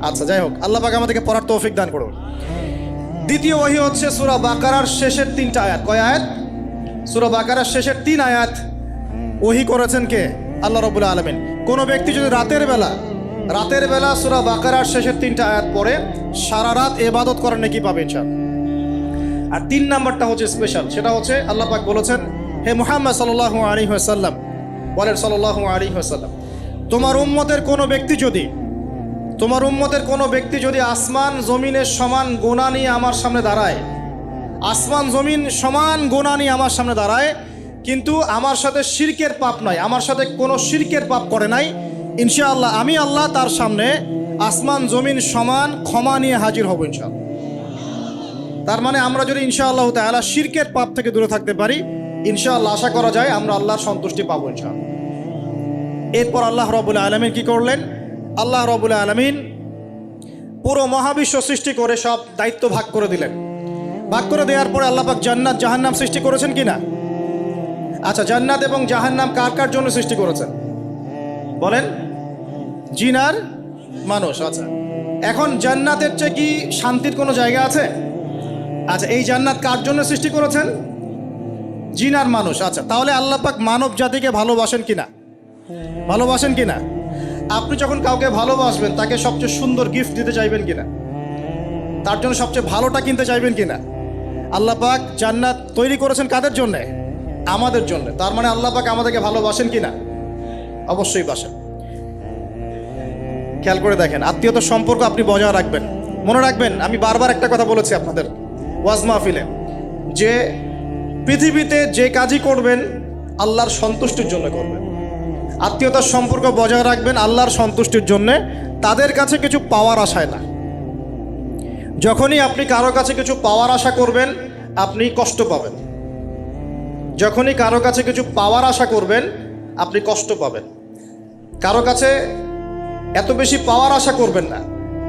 আচ্ছা, যাই হোক, আল্লাহ পাক আমাদেরকে পড়ার তৌফিক দান করুন। দ্বিতীয় ওহী হচ্ছে সূরা বাকারার শেষের 3টা আয়াত। কয় আয়াত? সূরা বাকারার শেষের 3 আয়াত ওহী করেছেন কে? আল্লাহ রাব্বুল আলামিন। কোনো ব্যক্তি যদি রাতের বেলা সূরা বাকারার শেষের 3টা আয়াত পড়ে সারা রাত ইবাদত করার নেকি পাবে ইনশাআল্লাহ। আর 3 নাম্বারটা হচ্ছে স্পেশাল, সেটা হচ্ছে আল্লাহ পাক বলেছেন, হে মুহাম্মদ সাল্লাল্লাহু আলাইহি ওয়াসাল্লাম, বলেন সাল্লাল্লাহু আলাইহি ওয়াসাল্লাম, তোমার উম্মতের কোনো ব্যক্তি যদি আসমান জমিনের সমান গুনাহ নিয়ে আমার সামনে দাঁড়ায়, আসমান জমিন সমান গুনাহ নিয়ে আমার সামনে দাঁড়ায়, কিন্তু আমার সাথে শিরকের পাপ নয়, আমার সাথে কোনো শিরকের পাপ করে নাই, ইনশাআল্লাহ আমি আল্লাহ তার সামনে আসমান জমিন সমান ক্ষমা নিয়ে হাজির হব ইনশাআল্লাহ। তার মানে আমরা যদি ইনশাআল্লাহ তাআলা শিরকের পাপ থেকে দূরে থাকতে পারি, ইনশাআল্লাহ আশা করা যায় আমরা আল্লাহর সন্তুষ্টি পাবো ইনশাআল্লাহ। এরপর আল্লাহ রাব্বুল আলামিন কি করলেন? আল্লাহ রাব্বুল আলামিন পুরো মহাবিশ্ব সৃষ্টি করে সব দায়িত্ব ভাগ করে দিলেন। ভাগ করে দেওয়ার পরে আল্লাহ পাক জান্নাত জাহান্নাম সৃষ্টি করেছেন কিনা? আচ্ছা, জান্নাত এবং জাহান্নাম কার কার জন্য সৃষ্টি করেছেন বলেন? জিন আর মানুষ। আচ্ছা, এখন জান্নাতের চেয়ে কি শান্তির কোনো জায়গা আছে? আচ্ছা, এই জান্নাত কার জন্য সৃষ্টি করেছেন? জিন আর মানুষ। আচ্ছা, তাহলে আল্লাহ পাক মানব জাতিকে ভালোবাসেন কিনা? ভালোবাসেন কিনা? আপনি যখন কাউকে ভালোবাসবেন তাকে সবচেয়ে সুন্দর গিফট দিতে চাইবেন কিনা? তার জন্য সবচেয়ে ভালোটা কিনতে চাইবেন কিনা? আল্লাহ পাক জান্নাত তৈরি করেছেন কাদের জন্যে? আমাদের জন্য। তার মানে আল্লাহ পাক আমাদেরকে ভালোবাসেন কিনা? অবশ্যই বাসেন। খেয়াল করে দেখেন, আত্মীয়তার সম্পর্ক আপনি বজায় রাখবেন। মনে রাখবেন, আমি বারবার একটা কথা বলেছি আপনাদের ওয়াজ মাহফিলে, যে পৃথিবীতে যে কাজই করবেন আল্লাহর সন্তুষ্টির জন্য করবেন। আত্মীয়তার সম্পর্ক বজায় রাখবেন আল্লাহর সন্তুষ্টির জন্যে, তাদের কাছে কিছু পাওয়ার আশায় না। যখনই আপনি কারো কাছে কিছু পাওয়ার আশা করবেন আপনি কষ্ট পাবেন। যখনই কারো কাছে কিছু পাওয়ার আশা করবেন আপনি কষ্ট পাবেন। কারো কাছে এত বেশি পাওয়ার আশা করবেন না।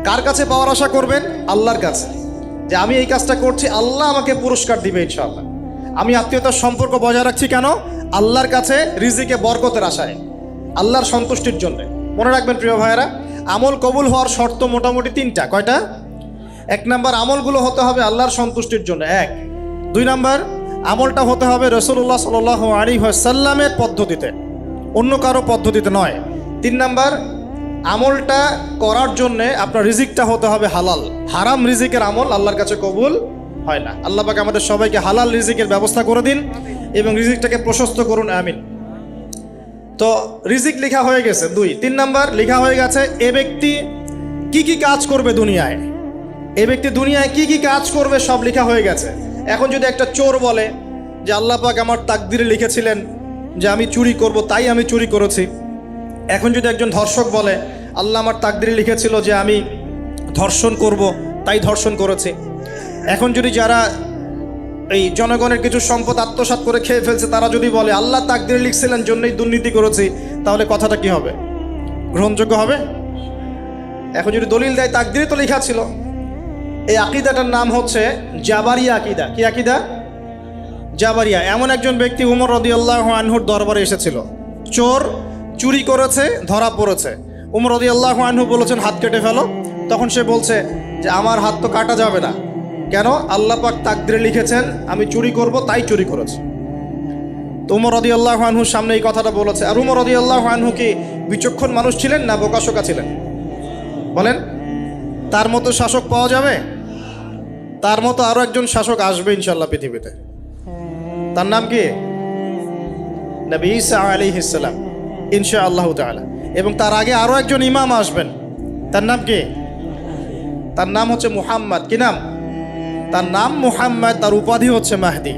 কার কাছে পাওয়ার আশা করবেন? আল্লাহর কাছে, যে আমি এই কাজটা করছি, আল্লাহ আমাকে পুরস্কার দিবে ইনশাআল্লাহ। আমি আত্মীয়তার সম্পর্ক বজায় রাখছি কেন? আল্লাহর কাছে রিজিকে বরকতের আশায়, আল্লাহর সন্তুষ্টির জন্য। মনে রাখবেন প্রিয় ভাইয়েরা, আমল কবুল হওয়ার শর্ত মোটামুটি 3টা। কয়টা? 1 নাম্বার, আমলগুলো হতে হবে আল্লাহর সন্তুষ্টির জন্য। 1। 2 নাম্বার, আমলটা হতে হবে রাসূলুল্লাহ সাল্লাল্লাহু আলাইহি ওয়াসাল্লামের পদ্ধতিতে, অন্য কারো পদ্ধতিতে নয়। 3 নাম্বার, আমলটা করার জন্যে আপনার রিজিকটা হতে হবে হালাল। হারাম রিজিকের আমল আল্লাহর কাছে কবুল হয় না। আল্লাহ পাক আমাদের সবাইকে হালাল রিজিকের ব্যবস্থা করে দিন এবং রিজিকটাকে প্রশস্ত করুন, আমিন। তো রিজিক লেখা হয়ে গেছে 2। 3 নাম্বার লেখা হয়ে গেছে এ ব্যক্তি কি কি কাজ করবে দুনিয়ায়, এ ব্যক্তি দুনিয়ায় কি কি কাজ করবে সব লেখা হয়ে গেছে। এখন যদি একটা চোর বলে যে আল্লাহ পাক আমার তাকদিরে লিখেছিলেন যে আমি চুরি করব, তাই আমি চুরি করেছি। এখন যদি একজন ধর্ষক বলে আল্লাহ আমার তাকদিরে লিখেছিল যে আমি ধর্ষণ করব, তাই ধর্ষণ করেছি। এখন যদি যারা এই জনগণের কিছু সম্পদ আত্মসাৎ করে খেয়ে ফেলছে তারা যদি বলে আল্লাহ তাকদিরে লিখছিলেন জন্যই দুর্নীতি করেছি, তাহলে কথাটা কি হবে? গ্রহণযোগ্য হবে? এখন যদি দলিল দেয় তাকদিরে তো লেখা ছিল। এই আকীদাটার নাম হচ্ছে জাবারিয়া আকীদা। কি আকীদা? জাবারিয়া। এমন একজন ব্যক্তি উমর রাদিয়াল্লাহু আনহুর দরবারে এসেছিল, চোর চুরি করেছে, ধরা পড়েছে। উমর রাদিয়াল্লাহু আনহু বলেছেন হাত কেটে ফেলো। তখন সে বলছে যে আমার হাত তো কাটা যাবে না, কেন? আল্লাহ পাক তাকদিরে লিখেছেন আমি চুরি করব, তাই চুরি করেছি। তো উমর রাদিয়াল্লাহু আনহুর সামনে এই কথাটা বলেছে। আর উমর রাদিয়াল্লাহু আনহু কি বিচক্ষণ মানুষ ছিলেন না বোকাশোকা ছিলেন? বলেন, তার মতো শাসক পাওয়া যাবে? তার মতো আরো একজন শাসক আসবে ইনশাআল্লাহ পৃথিবীতে। তার নাম কি? নবী ঈসা আলাইহিস সালাম, ইনশাআল্লাহু তাআলা। এবং তার আগে আরো একজন ইমাম আসবেন। তার নাম কি? তার নাম হচ্ছে মুহাম্মদ। কি নাম? তার নাম মুহাম্মদ, তার উপাধি হচ্ছে মাহদি।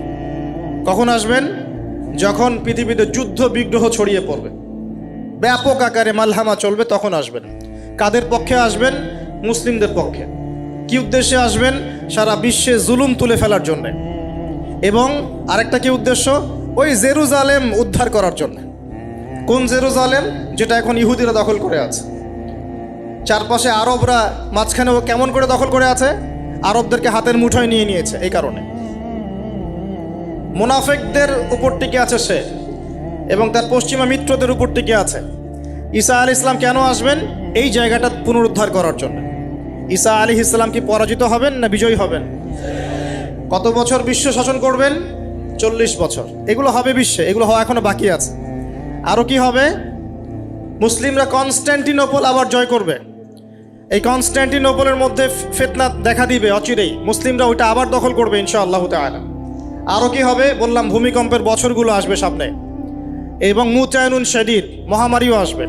কখন আসবেন? যখন পৃথিবীতে যুদ্ধ বিগ্রহ ছড়িয়ে পড়বে, ব্যাপক আকারে মালহামা চলবে, তখন আসবেন। কাদের পক্ষে আসবেন? মুসলিমদের পক্ষে। কি উদ্দেশ্যে আসবেন? সারা বিশ্বে জুলুম তুলে ফেলার জন্য। এবং আরেকটা কি উদ্দেশ্য? ওই জেরুজালেম উদ্ধার করার জন্য। কোন জেরুজালেম? যেটা এখন ইহুদিরা দখল করে আছে। চারপাশে আরবরা, মাঝখানে ও কেমন করে দখল করে আছে? আরবদেরকে হাতের মুঠোয় নিয়ে নিয়েছে। এই কারণে মুনাফিকদের উপর টিকে আছে সে, এবং তার পশ্চিমা মিত্রদের উপর টিকে আছে। ঈসা আলাইহিস সালাম কেন আসবেন? এই জায়গাটা পুনরুদ্ধার করার জন্য। ঈসা আলাইহিস সালাম কি পরাজিত হবেন না বিজয়ী হবেন? কত বছর বিশ্ব শাসন করবেন? 40 বছর। এগুলো হবে বিশ্বে, এগুলো হওয়া এখনো বাকি আছে। আরও কি হবে? মুসলিমরা কনস্ট্যান্টিনোপল আবার জয় করবে। এই কনস্ট্যান্টিনোপলের মধ্যে ফিতনা দেখা দিবে অচিরেই, মুসলিমরা ওইটা আবার দখল করবে ইনশাআল্লাহু তাআলা। আরও কি হবে? বললাম ভূমিকম্পের বছরগুলো আসবে সামনে, এবং মুতায়নুন শাদীদ, মহামারীও আসবে।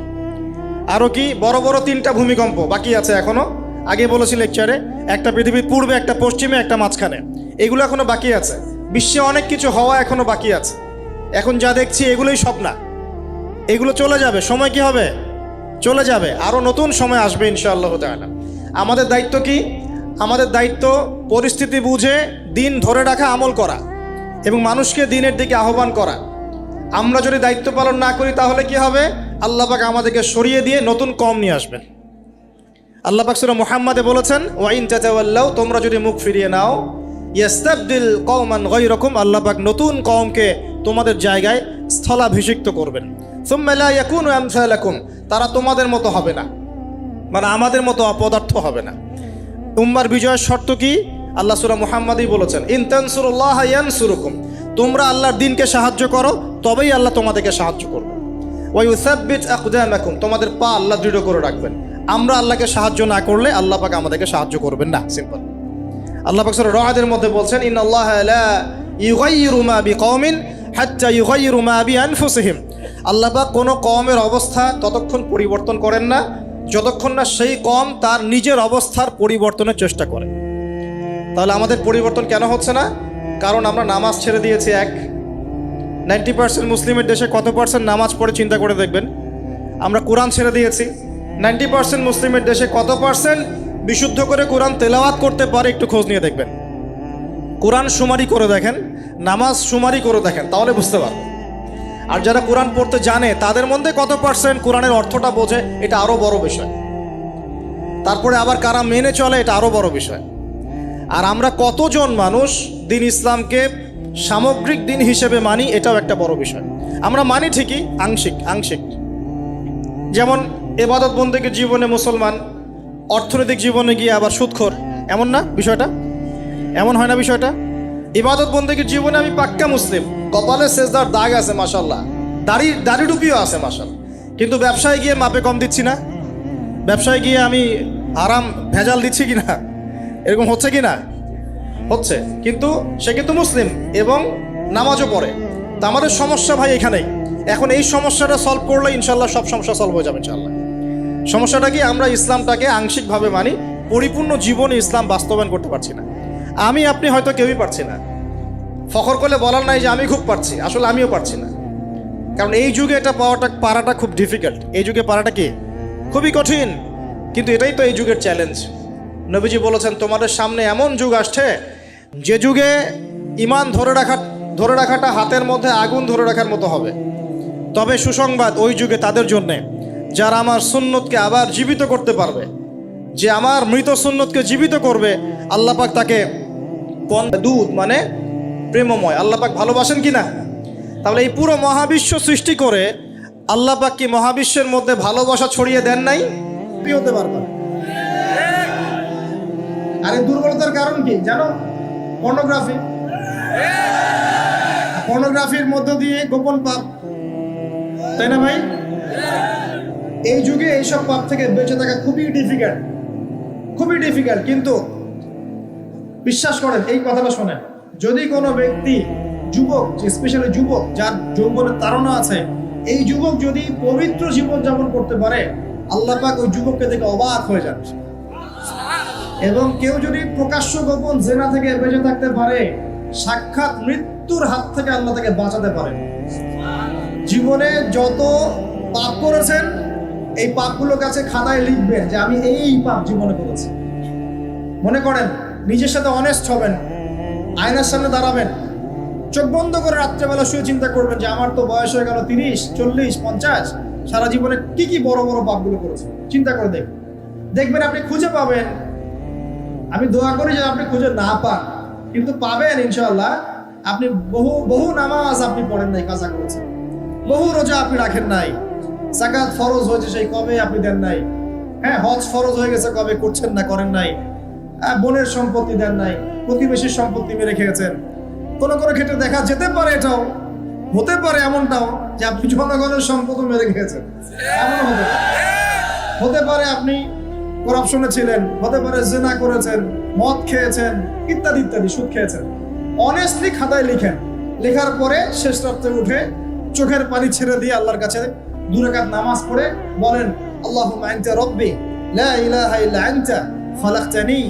আরও কি? বড় বড় 3টা ভূমিকম্প বাকি আছে এখনো। আগে বলেছি লেকচারে, একটা পৃথিবীর পূর্বে, একটা পশ্চিমে, একটা মাঝখানে। এগুলো এখনো বাকি আছে। বিশ্বে অনেক কিছু হওয়া এখনো বাকি আছে। এখন যা দেখছি এগুলোই সব না, এগুলো চলে যাবে। সময় কি হবে? চলে যাবে। আরও নতুন সময় আসবে ইনশাআল্লাহু তাআলা। আমাদের দায়িত্ব কি? আমাদের দায়িত্ব পরিস্থিতি বুঝে দিন ধরে রাখা, আমল করা এবং মানুষকে দিনের দিকে আহ্বান করা। আমরা যদি দায়িত্ব পালন না করি তাহলে কি হবে? আল্লাহ পাক আমাদেরকে সরিয়ে দিয়ে নতুন কওম নিয়ে আসবেন। আল্লাহ পাক সূরা মুহাম্মাদে বলেছেন, ওয়া ইন তাতাওয়াল্লাউ, তোমরা যদি মুখ ফিরিয়ে নাও, ইয়াস্তাবদিল কওমান গায়রাকুম, আল্লাহ পাক নতুন কওমকে তোমাদের জায়গায় স্থলাভিষিক্ত করবেন। সুম্মা লা ইয়াকুনু আমসালাকুম, তারা তোমাদের মতো হবে না, মানে আমাদের মতো অপদার্থ হবে না। উম্মার বিজয়ের শর্ত কি? আল্লাহ সূরা মুহাম্মাদেই বলেছেন, ইন তানসুরুল্লাহ ইয়ানসুরুকুম, তোমরা আল্লাহর দ্বীনকে সাহায্য করো, তবেই আল্লাহ তোমাদেরকে সাহায্য করবে। ওয়া ইউসাব্বিত আকদামাকুম, তোমাদের পা আল্লাহ দৃঢ় করে রাখবেন। আমরা আল্লাহকে সাহায্য না করলে আল্লাহ পাক আমাদেরকে সাহায্য করবেন না। সিম্পল। আল্লাহ পাক সূরা রা'দের মধ্যে বলছেন, ইন্নাল্লাহা লা ইউগাইয়িরু মা বিকওমিন হাত্তা ইউগাইয়িরু মা বিআনফুসিহিম, আল্লাহ পাক কোনো কওমের অবস্থা ততক্ষণ পরিবর্তন করেন না যতক্ষণ না সেই কওম তার নিজের অবস্থার পরিবর্তনের চেষ্টা করে। তাহলে আমাদের পরিবর্তন কেন হচ্ছে না? কারণ আমরা নামাজ ছেড়ে দিয়েছি। 90% মুসলিমের দেশে কত পার্সেন্ট নামাজ পড়ে চিন্তা করে দেখবেন। আমরা কোরআন ছেড়ে দিয়েছি। 90% মুসলিমের দেশে কত পার্সেন্ট বিশুদ্ধ করে কোরআন তেলাওয়াত করতে পারে একটু খোঁজ নিয়ে দেখবেন। কোরআন শুমারি করে দেখেন, নামাজ শুমারি করে দেখেন, তাহলে বুঝতে পারবেন। আর যারা কোরআন পড়তে জানে তাদের মধ্যে কত পার্সেন্ট কোরআনের অর্থটা বোঝে, এটা আরও বড় বিষয়। তারপরে আবার কারা মেনে চলে, এটা আরও বড় বিষয়। আর আমরা কতজন মানুষ দিন ইসলামকে সামগ্রিক দিন হিসেবে মানি, এটাও একটা বড় বিষয়। আমরা মানি ঠিকই, আংশিক। যেমন ইবাদত বন্দেগীর জীবনে মুসলমান, অর্থনৈতিক জীবনে গিয়ে আবার সুদখোর, এমন না বিষয়টা? এমন হয় না বিষয়টা? ইবাদত বন্দেগীর জীবনে আমি পাক্কা মুসলিম, কপালে সেজদার দাগ আছে মাশাআল্লাহ, দাড়ি টুপিও আছে মাশাআল্লাহ, কিন্তু ব্যবসায় গিয়ে মাপে কম দিচ্ছি না, ব্যবসায় গিয়ে আমি আরাম ভেজাল দিচ্ছি কি না, এরকম হচ্ছে কি না? হচ্ছে। কিন্তু সে কিন্তু মুসলিম এবং নামাজও পড়ে। তা আমাদের সমস্যা ভাই এখানেই। এখন এই সমস্যাটা সলভ করলে ইনশাল্লাহ সব সমস্যা সলভ হয়ে যাবে ইনশাল্লাহ। সমস্যাটা কি, আমরা ইসলামটাকে আংশিকভাবে মানি, পরিপূর্ণ জীবনে ইসলাম বাস্তবায়ন করতে পারছি না। আমি আপনি হয়তো কেউই পারছি না, ফখর করলে বলার নাই যে আমি খুব পারছি, আসলে আমিও পারছি না। কারণ এই যুগে এটা পারাটা খুব ডিফিকাল্ট, এই যুগে পারাটা কি খুবই কঠিন। কিন্তু এটাই তো এই যুগের চ্যালেঞ্জ। নবীজি বলেছেন তোমাদের সামনে এমন যুগ আসছে যে যুগে ঈমান ধরে রাখাটা হাতের মধ্যে আগুন ধরে রাখার মতো হবে। তবে সুসংবাদ ওই যুগে তাদের জন্যে যারা আমার সুন্নতকে আবার জীবিত করতে পারবে, যে আমার মৃত সুন্নতকে জীবিত করবে, আল্লাহ পাক তাকে দুধ মানে প্রেমময়, আল্লাহ পাক ভালোবাসেন কি না? তাহলে এই পুরো মহাবিশ্ব সৃষ্টি করে আল্লাহ পাক কি মহাবিশ্বের মধ্যে ভালোবাসা ছড়িয়ে দেন নাই? হতে পারবে। আর এই দুর্বলতার কারণ কি জানো? পর্নোগ্রাফি। পর্নোগ্রাফির মধ্য দিয়ে গোপন পাপ, তাই না ভাই? এই যুগে এইসব পাপ থেকে বেঁচে থাকা খুবই ডিফিকাল্ট। কিন্তু বিশ্বাস করেন, এই কথাটা শোনেন, যদি কোনো ব্যক্তি যুবক, স্পেশালি যুবক যার যৌবনের তাড়না আছে, এই যুবক যদি পবিত্র জীবন যাপন করতে পারে, আল্লাহ পাক ওই যুবককে দেখে অবাক হয়ে যান। এবং কেউ যদি প্রকাশ্য গোপন জেনা থেকে বেঁচে থাকতে পারে, সাক্ষাৎ মৃত্যুর হাত থেকে আল্লাহ তাকে বাঁচাতে পারে। জীবনে যত পাপ করেছেন এই পাপগুলোর কাছে খাতায় লিখবেন যে আমি এই পাপ জীবনে করেছি। মনে করেন, নিজের সাথে অনেস্ট হবেন, আয়নার সামনে দাঁড়াবেন, চোখ বন্ধ করে রাত্রেবেলা শুয়ে চিন্তা করবেন যে আমার তো বয়স হয়ে গেল 30, 40, 50, সারা জীবনে কি বড় বড় পাপগুলো করেছে। চিন্তা করে দেখবেন আপনি খুঁজে পাবেন। আমি দোয়া করি যে আপনি খুঁজে না পান, কিন্তু পাবেন ইনশাআল্লাহ। আপনি বহু নামাজ আপনি পড়েন নাই, কাজা করেছেন, বহু রোজা আপনি রাখেন নাই, যাকাত ফরজ হয়েছে সেই কবে আপনি দেন নাই, হ্যাঁ হজ ফরজ হয়ে গেছে কবে করছেন না, করেন নাই, বোনের সম্পত্তি দেন নাই, প্রতিবেশীর সম্পত্তি মেরে খেয়েছেন। কোনো ক্ষেত্রে দেখা যেতে পারে, এটাও হতে পারে এমনটাও যে আপনি জনগণের সম্পদও মেরে খেয়েছেন, এমন হতে পারে আপনি করাপশনে ছিলেন, হতে পারে জেনা করেছেন, মদ খেয়েছেন, ইত্যাদি সুদ খেয়েছেন। অনেস্টলি খাতায় লিখেন, লেখার পরে শেষ রাত্রে উঠে চোখের পানি ছেড়ে দিয়ে আল্লাহর কাছে 2 রাকাত নামাজ পড়ে বলেন, আল্লাহুম্মা আনতা রাব্বি লা ইলাহা ইল্লা আনতা খালাকতানি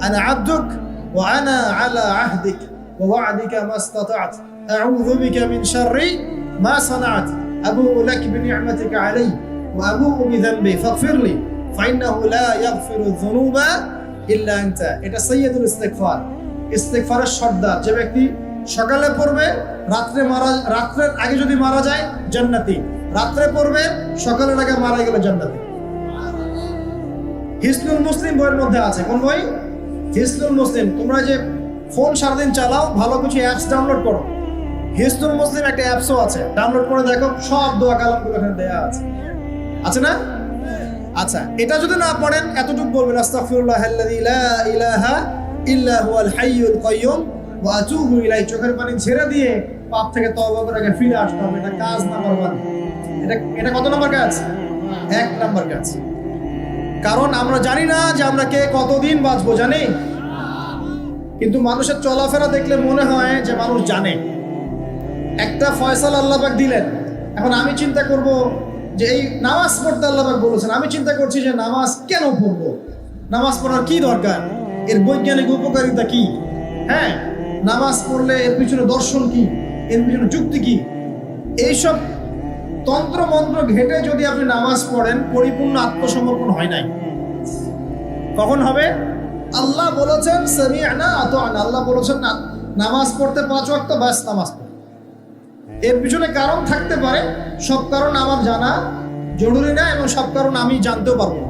আনা আবদুক ওয়া আনা আলা আহদিক ওয়া ওয়া'দিকা মাস্তাতা'ত আউযু বিকা মিন শাররি মা সানা'ত আবু'ু লাক বিনি'মাতিকা আলাইয়া ওয়া আবু'ু বিযানবি ফাগফিরলি ফাইন্নাহু লা ইয়াগফিরু যুনুবা ইল্লা আনতা। এটা সাইয়্যিদুল ইস্তিগফার, ইস্তিগফারের সর্দার। যে ব্যক্তি সকালে পড়বে, রাত্রের আগে যদি মারা যায় জান্নাতি, রাত্রে পড়বে সকালের আগে মারা গেলে জান্নাতি। হিসনুল মুসলিম বইয়ের মধ্যে আছে। কোন বই? হিসনুল মুসলিম। তোমরা যে ফোন সারাদিন চালাও, ভালো কিছু অ্যাপস ডাউনলোড করো। হিসনুল মুসলিম একটা অ্যাপসও আছে, ডাউনলোড করে দেখো, সব দোয়া কালামগুলো এখানে দেয়া আছে না? আচ্ছা, এটা যদি না পড়েন এতটুকু বলবেন, আস্তাগফিরুল্লাহাল্লাযী লা ইলাহা ইল্লা হুয়াল হাইয়ুল কাইয়্যুম ওয়া আতুবু ইলাইহি। চোখের পানি ছেড়ে দিয়ে পাপ থেকে তওবা করে ফিরে আসতে হবে। এটা কাজ নাম্বার 1। এটা কত নম্বর কাজ? 1 নম্বর কাজ। কারণ আমরা জানি না যে আমরা কে কতদিন বাঁচবো, জানি? কিন্তু মানুষের চলাফেরা দেখলে মনে হয় যে মানুষ জানে। একটা ফয়সালা আল্লাহ পাক দিলেন, এখন আমি চিন্তা করব যে এই নামাজ পড়তে আল্লাহ পাক বলেছেন, আমি চিন্তা করছি যে নামাজ কেন পড়বো, নামাজ পড়ার কি দরকার, এর বৈজ্ঞানিক উপকারিতা কি, হ্যাঁ নামাজ পড়লে এর পিছনে দর্শন কি, এর পিছনে যুক্তি কি। এইসব তন্ত্র মন্ত্র ঘেটে যদি আপনি নামাজ পড়েন, পরিপূর্ণ আত্মসমর্পণ হয় নাই। কখন হবে? আল্লাহ বলেছেন সামি'না আতা'না, আল্লাহ বলেছেন নামাজ পড়তে 5 ওয়াক্ত, বাস নামাজ পড়ে। এর পিছনে কারণ থাকতে পারে, সব কারণ আমার জানা জরুরি না, এবং সব কারণ আমি জানতেও পারবো।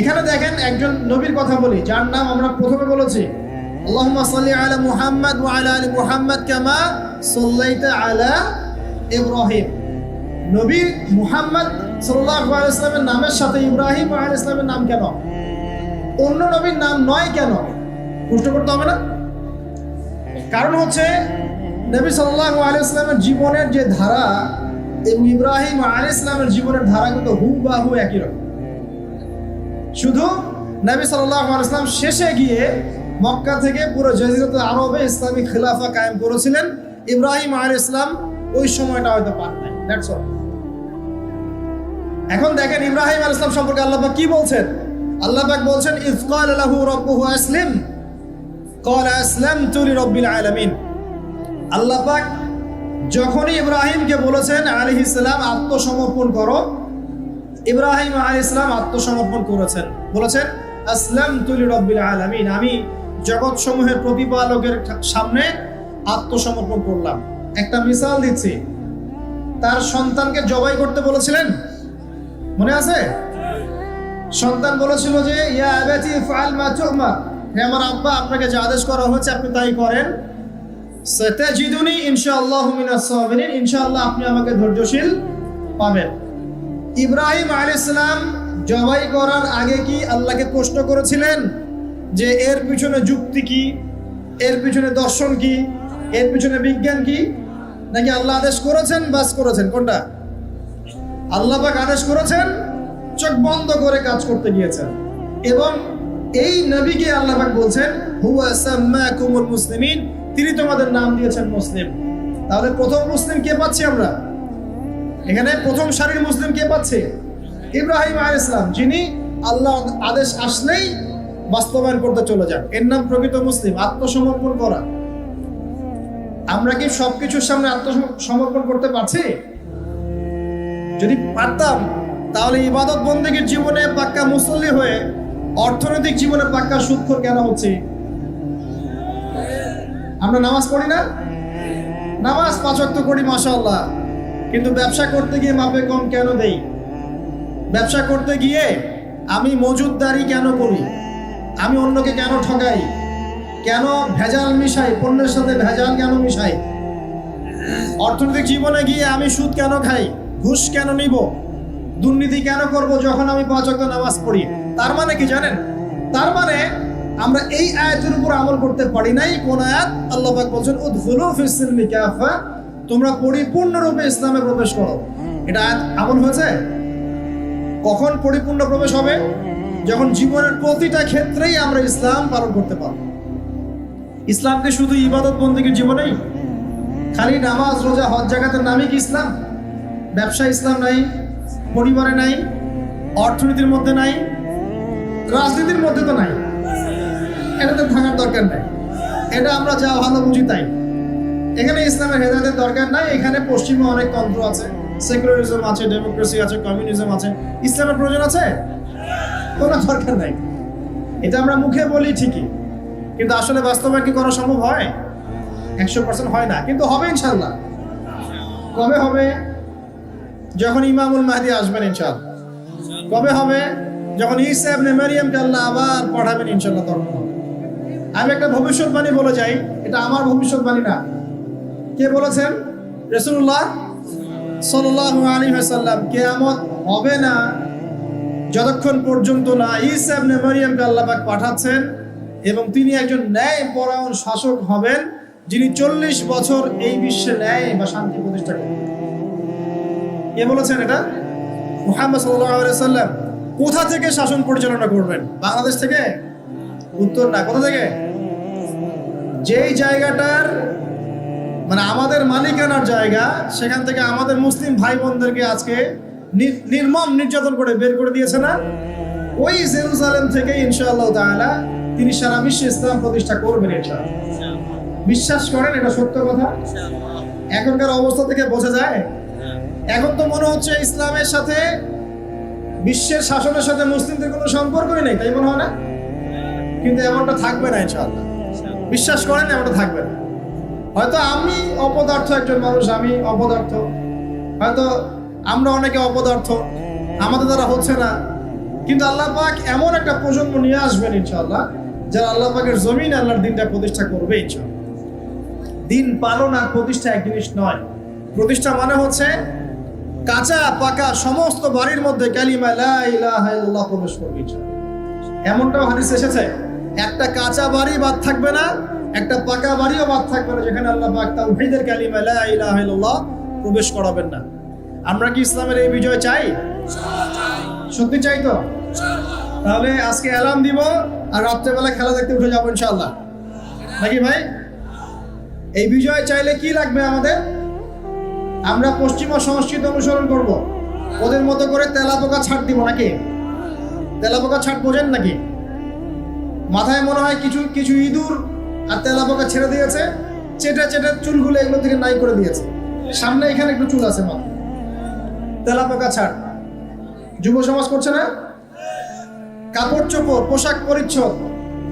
এখানে দেখেন একজন নবীর কথা বলি, যার নাম আমরা প্রথমে বলেছি, আল্লাহুম্মা সাল্লি আলা মুহাম্মাদ ওয়া আলা আলি মুহাম্মাদ কামা সাল্লাইতা আলা ইব্রাহিম। নবী মুহাম্মদ সাল্লাল্লাহু আলাইহি ওয়াসাল্লামের নামের সাথে ইব্রাহিম আলাইহিস সালামের নাম কেন, অন্য নবীর নাম নয় কেন? প্রশ্ন করতে হবে না? কারণ হচ্ছে নবী সাল্লাল্লাহু আলাইহি ওয়াসাল্লামের জীবনের যে ধারা, এবং ইব্রাহিম আলাইহিস সালামের জীবনের ধারাগুলো হুবহু একই রকম। শুধু নবী সাল্লাল্লাহু আলাইহি ওয়াসাল্লাম শেষে গিয়ে মক্কা থেকে পুরো জাজিরাতুল আরবে ইসলামিক খিলাফা কায়েম করেছিলেন। ইব্রাহিম আলাইহিস সালাম ওই সময়টা হয়তো পান নাই। That's all. এখন দেখেন ইব্রাহিম আলাইহিস সালাম সম্পর্কে আল্লাহ পাক কি বলছেন। আল্লাহ পাক বলছেন ইয ক্বালা লাহু রাব্বুহু আসলিম ক্বালা আসলামতু লিরাব্বিল আলামিন। আল্লাহ পাক যখনই ইব্রাহিমকে বলেছেন আলাইহিস সালাম আত্মসমর্পণ করো, ইব্রাহিম আলাইহিস সালাম আত্মসমর্পণ করেছেন, বলেছেন আসলামতু লিরাব্বিল আলামিন, আমি জগৎ সমূহের প্রতিপালকের সামনে আত্মসমর্পণ করলাম। একটা মিসাল দিচ্ছি, তার সন্তানকে জবাই করতে বলেছিলেন, মনে আছে? সন্তান বলেছিল যে ইয়া আবাতি ফাআল মা তু'মার, হে আমার আব্বা আপনাকে যে আদেশ করা হয়েছে আপনি তাই করেন। সাতাজিদুনি ইনশাআল্লাহু মিনাস সাবিরিন, ইনশাআল্লাহ আপনি আমাকে ধৈর্যশীল পাবেন। ইব্রাহিম আলাইহিস সালাম জবাই করার আগে কি আল্লাহকে প্রশ্ন করেছিলেন যে এর পিছনে যুক্তি কি, এর পিছনে দর্শন কি, এর পিছনে বিজ্ঞান কি? নাকি আল্লাহ আদেশ করেছেন বাস করেছেন? কোনটা? আল্লাহ পাক আদেশ করেছেন, চোখ বন্ধ করে কাজ করতে গিয়েছেন। এবং এই নবীকে আল্লাহ পাক বলছেন হুয়া সাম্মাকুমুল মুসলিমিন, তিনি তোমাদের নাম দিয়েছেন মুসলিম। তাহলে প্রথম মুসলিম কে পাচ্ছি আমরা এখানে? প্রথম সারির মুসলিম কে পাচ্ছে? ইব্রাহিম আলাইহিস সালাম, যিনি আল্লাহ আদেশ আসলেই বাস্তবায়ন করতে চলে যান। এর নাম প্রকৃত মুসলিম, আত্মসমর্পণ করা। আমরা কি সবকিছুর সামনে আত্মসমর্পণ করতে পারছি? যদি পারতাম তাহলে ইবাদত বন্দেগীর জীবনে পাক্কা মুসল্লি হয়ে অর্থনৈতিক জীবনে পাক্কা সুদখোর কেন হচ্ছে? আমরা নামাজ পড়ি না? নামাজ 5 ওয়াক্ত করি মাশাআল্লাহ, কিন্তু ব্যবসা করতে গিয়ে মাপে কম কেন দেই? ব্যবসা করতে গিয়ে আমি মজুদদারি কেন করি? আমি অন্যকে কেন ঠকাই? কেন ভেজাল মিশাই? পণ্যের সাথে ভেজাল কেন মিশাই? অর্থনৈতিক জীবনে গিয়ে আমি সুদ কেন খাই? ঘুষ কেন নিব? দুর্নীতি কেন করব যখন আমি 5 ওয়াক্ত নামাজ পড়ি? তার মানে কি জানেন? তার মানে আমরা এই আয়াতের উপর আমল করতে পারি নাই। কোন আয়াত? আল্লাহ পাক বলেন উদখুলু ফিস সিলমি কাফা, তোমরা পরিপূর্ণরূপে ইসলামে প্রবেশ করো। এটা আয়াত আমল হয়েছে? কখন পরিপূর্ণ প্রবেশ হবে? যখন জীবনের প্রতিটা ক্ষেত্রেই আমরা ইসলাম পালন করতে পারব। ইসলামকে শুধু ইবাদত বন্দেগীর জীবনেই, খালি নামাজ রোজা হজ জাকাতের নামই কি ইসলাম? ব্যবসা ইসলাম নাই, পরিবারে নাই, অর্থনীতির মধ্যে নাই, রাজনীতির মধ্যে তো নাই। এটাতে থাকার দরকার নাই। এটা আমরা যা ভালো বুঝি তাই। এখানে ইসলামের হেদায়েতের দরকার নাই। এখানে পশ্চিমে অনেক তন্ত্র আছে, সেকুলারিজম আছে, ডেমোক্রেসি আছে, কমিউনিজম আছে। ইসলামের প্রয়োজন আছে? কোনো দরকার নাই। এটা আমরা মুখে বলি ঠিকই, কিন্তু আসলে বাস্তবায়ন কি করা সম্ভব হয়? 100% হয় না, কিন্তু হবে ইনশাআল্লাহ। কবে হবে? যখন ইমামুল মাহদি আসবেন ইনশাআল্লাহ। কবে হবে? যখন ঈসা ইবনে মারইয়ামকে আল্লাহ আবার পাঠাবেন ইনশাআল্লাহ, তখন হবে। আমি একটা ভবিষ্যৎবাণী বলে যাই, এটা আমার ভবিষ্যৎবাণী না। কে বলেছেন? রাসূলুল্লাহ সাল্লাল্লাহু আলাইহি ওয়াসাল্লাম। কিয়ামত হবে না যতক্ষণ পর্যন্ত না ঈসা ইবনে মারইয়ামকে আল্লাহ পাক পাঠাচ্ছেন এবং তিনি একজন ন্যায়পরায়ণ শাসক হবেন, যিনি 40 বছর এই বিশ্বে ন্যায় বা শান্তি প্রতিষ্ঠা করবেন। কে বলেছেন এটা? মুহাম্মদ সাল্লাল্লাহু আলাইহি ওয়াসাল্লাম। কোথা থেকে শাসন পরিচালনা করবেন? বাংলাদেশ থেকে? উত্তর না। কোথা থেকে? যেই জায়গাটার মানে আমাদের মালিকানার জায়গা, সেখান থেকে আমাদের মুসলিম ভাই বোনদেরকে আজকে নির্মম নির্যাতন করে বের করে দিয়েছে না, ওই জেরুজালেম থেকে ইনশাআল্লাহ তাআলা তিনি সারা বিশ্বে ইসলাম প্রতিষ্ঠা করবেন ইনশাআল্লাহ। বিশ্বাস করেন? এটা সত্য কথা। এখনকার অবস্থা থেকে বোঝা যায়। এখন তো মনে হচ্ছে ইসলামের সাথে, বিশ্বের শাসনের সাথে মুসলিমদের কোনো সম্পর্কই নেই, তাই মনে হয় না? কিন্তু এমনটা থাকবে না ইনশাআল্লাহ। বিশ্বাস করেন, এমনটা থাকবে না। হয়তো আমি অপদার্থ একজন মানুষ, আমি অপদার্থ, হয়তো আমরা অনেকে অপদার্থ, আমাদের দ্বারা হচ্ছে না, কিন্তু আল্লাহ পাক এমন একটা প্রজন্ম নিয়ে আসবেন ইনশাআল্লাহ, যারা আল্লাহ পাকের জমিনে আল্লাহর দিনটা প্রতিষ্ঠা করবে ইনশাআল্লাহ। দিন পালন আর প্রতিষ্ঠা এক জিনিস নয়। প্রতিষ্ঠা মানে হচ্ছে কাঁচা পাকা সমস্ত বাড়ির মধ্যে কালিমা লা ইলাহা ইল্লাল্লাহ প্রবেশ করবে ইনশাআল্লাহ। এমনটাও হাদিস এসেছে, একটা কাঁচা বাড়ি বাদ থাকবে না, একটা পাকা বাড়িও বাদ থাকবে না যেখানে আল্লাহ পাক তাওহীদের কালিমা লা ইলাহা ইল্লাল্লাহ প্রবেশ করাবেন না। আমরা কি ইসলামের এই বিজয় চাই? সত্যি চাই তো? তাহলে আজকে অ্যালার্ম দিব আর রাত্রেবেলা খেলা দেখতে উঠে যাবো ইনশাআল্লাহ, নাকি ভাই? এই বিজয় চাইলে কি লাগবে আমাদের? আমরা পশ্চিমা সংস্কৃতি অনুসরণ করব, ওদের মতো করে তেলাপোকা ছাড় দিব, নাকি? তেলাপোকা ছাড় বোঝেন নাকি? মাথায় মনে হয় কিছু কিছু ইঁদুর আর তেলাপোকা ছেড়ে দিয়েছে, চেটে চেটে চুলগুলো এগুলো থেকে নাই করে দিয়েছে, সামনে এখানে একটু চুল আছে মাথা। তেলাপোকা ছাড় যুব সমাজ করছে না? কাপড় চোপড়, পোশাক পরিচ্ছদ,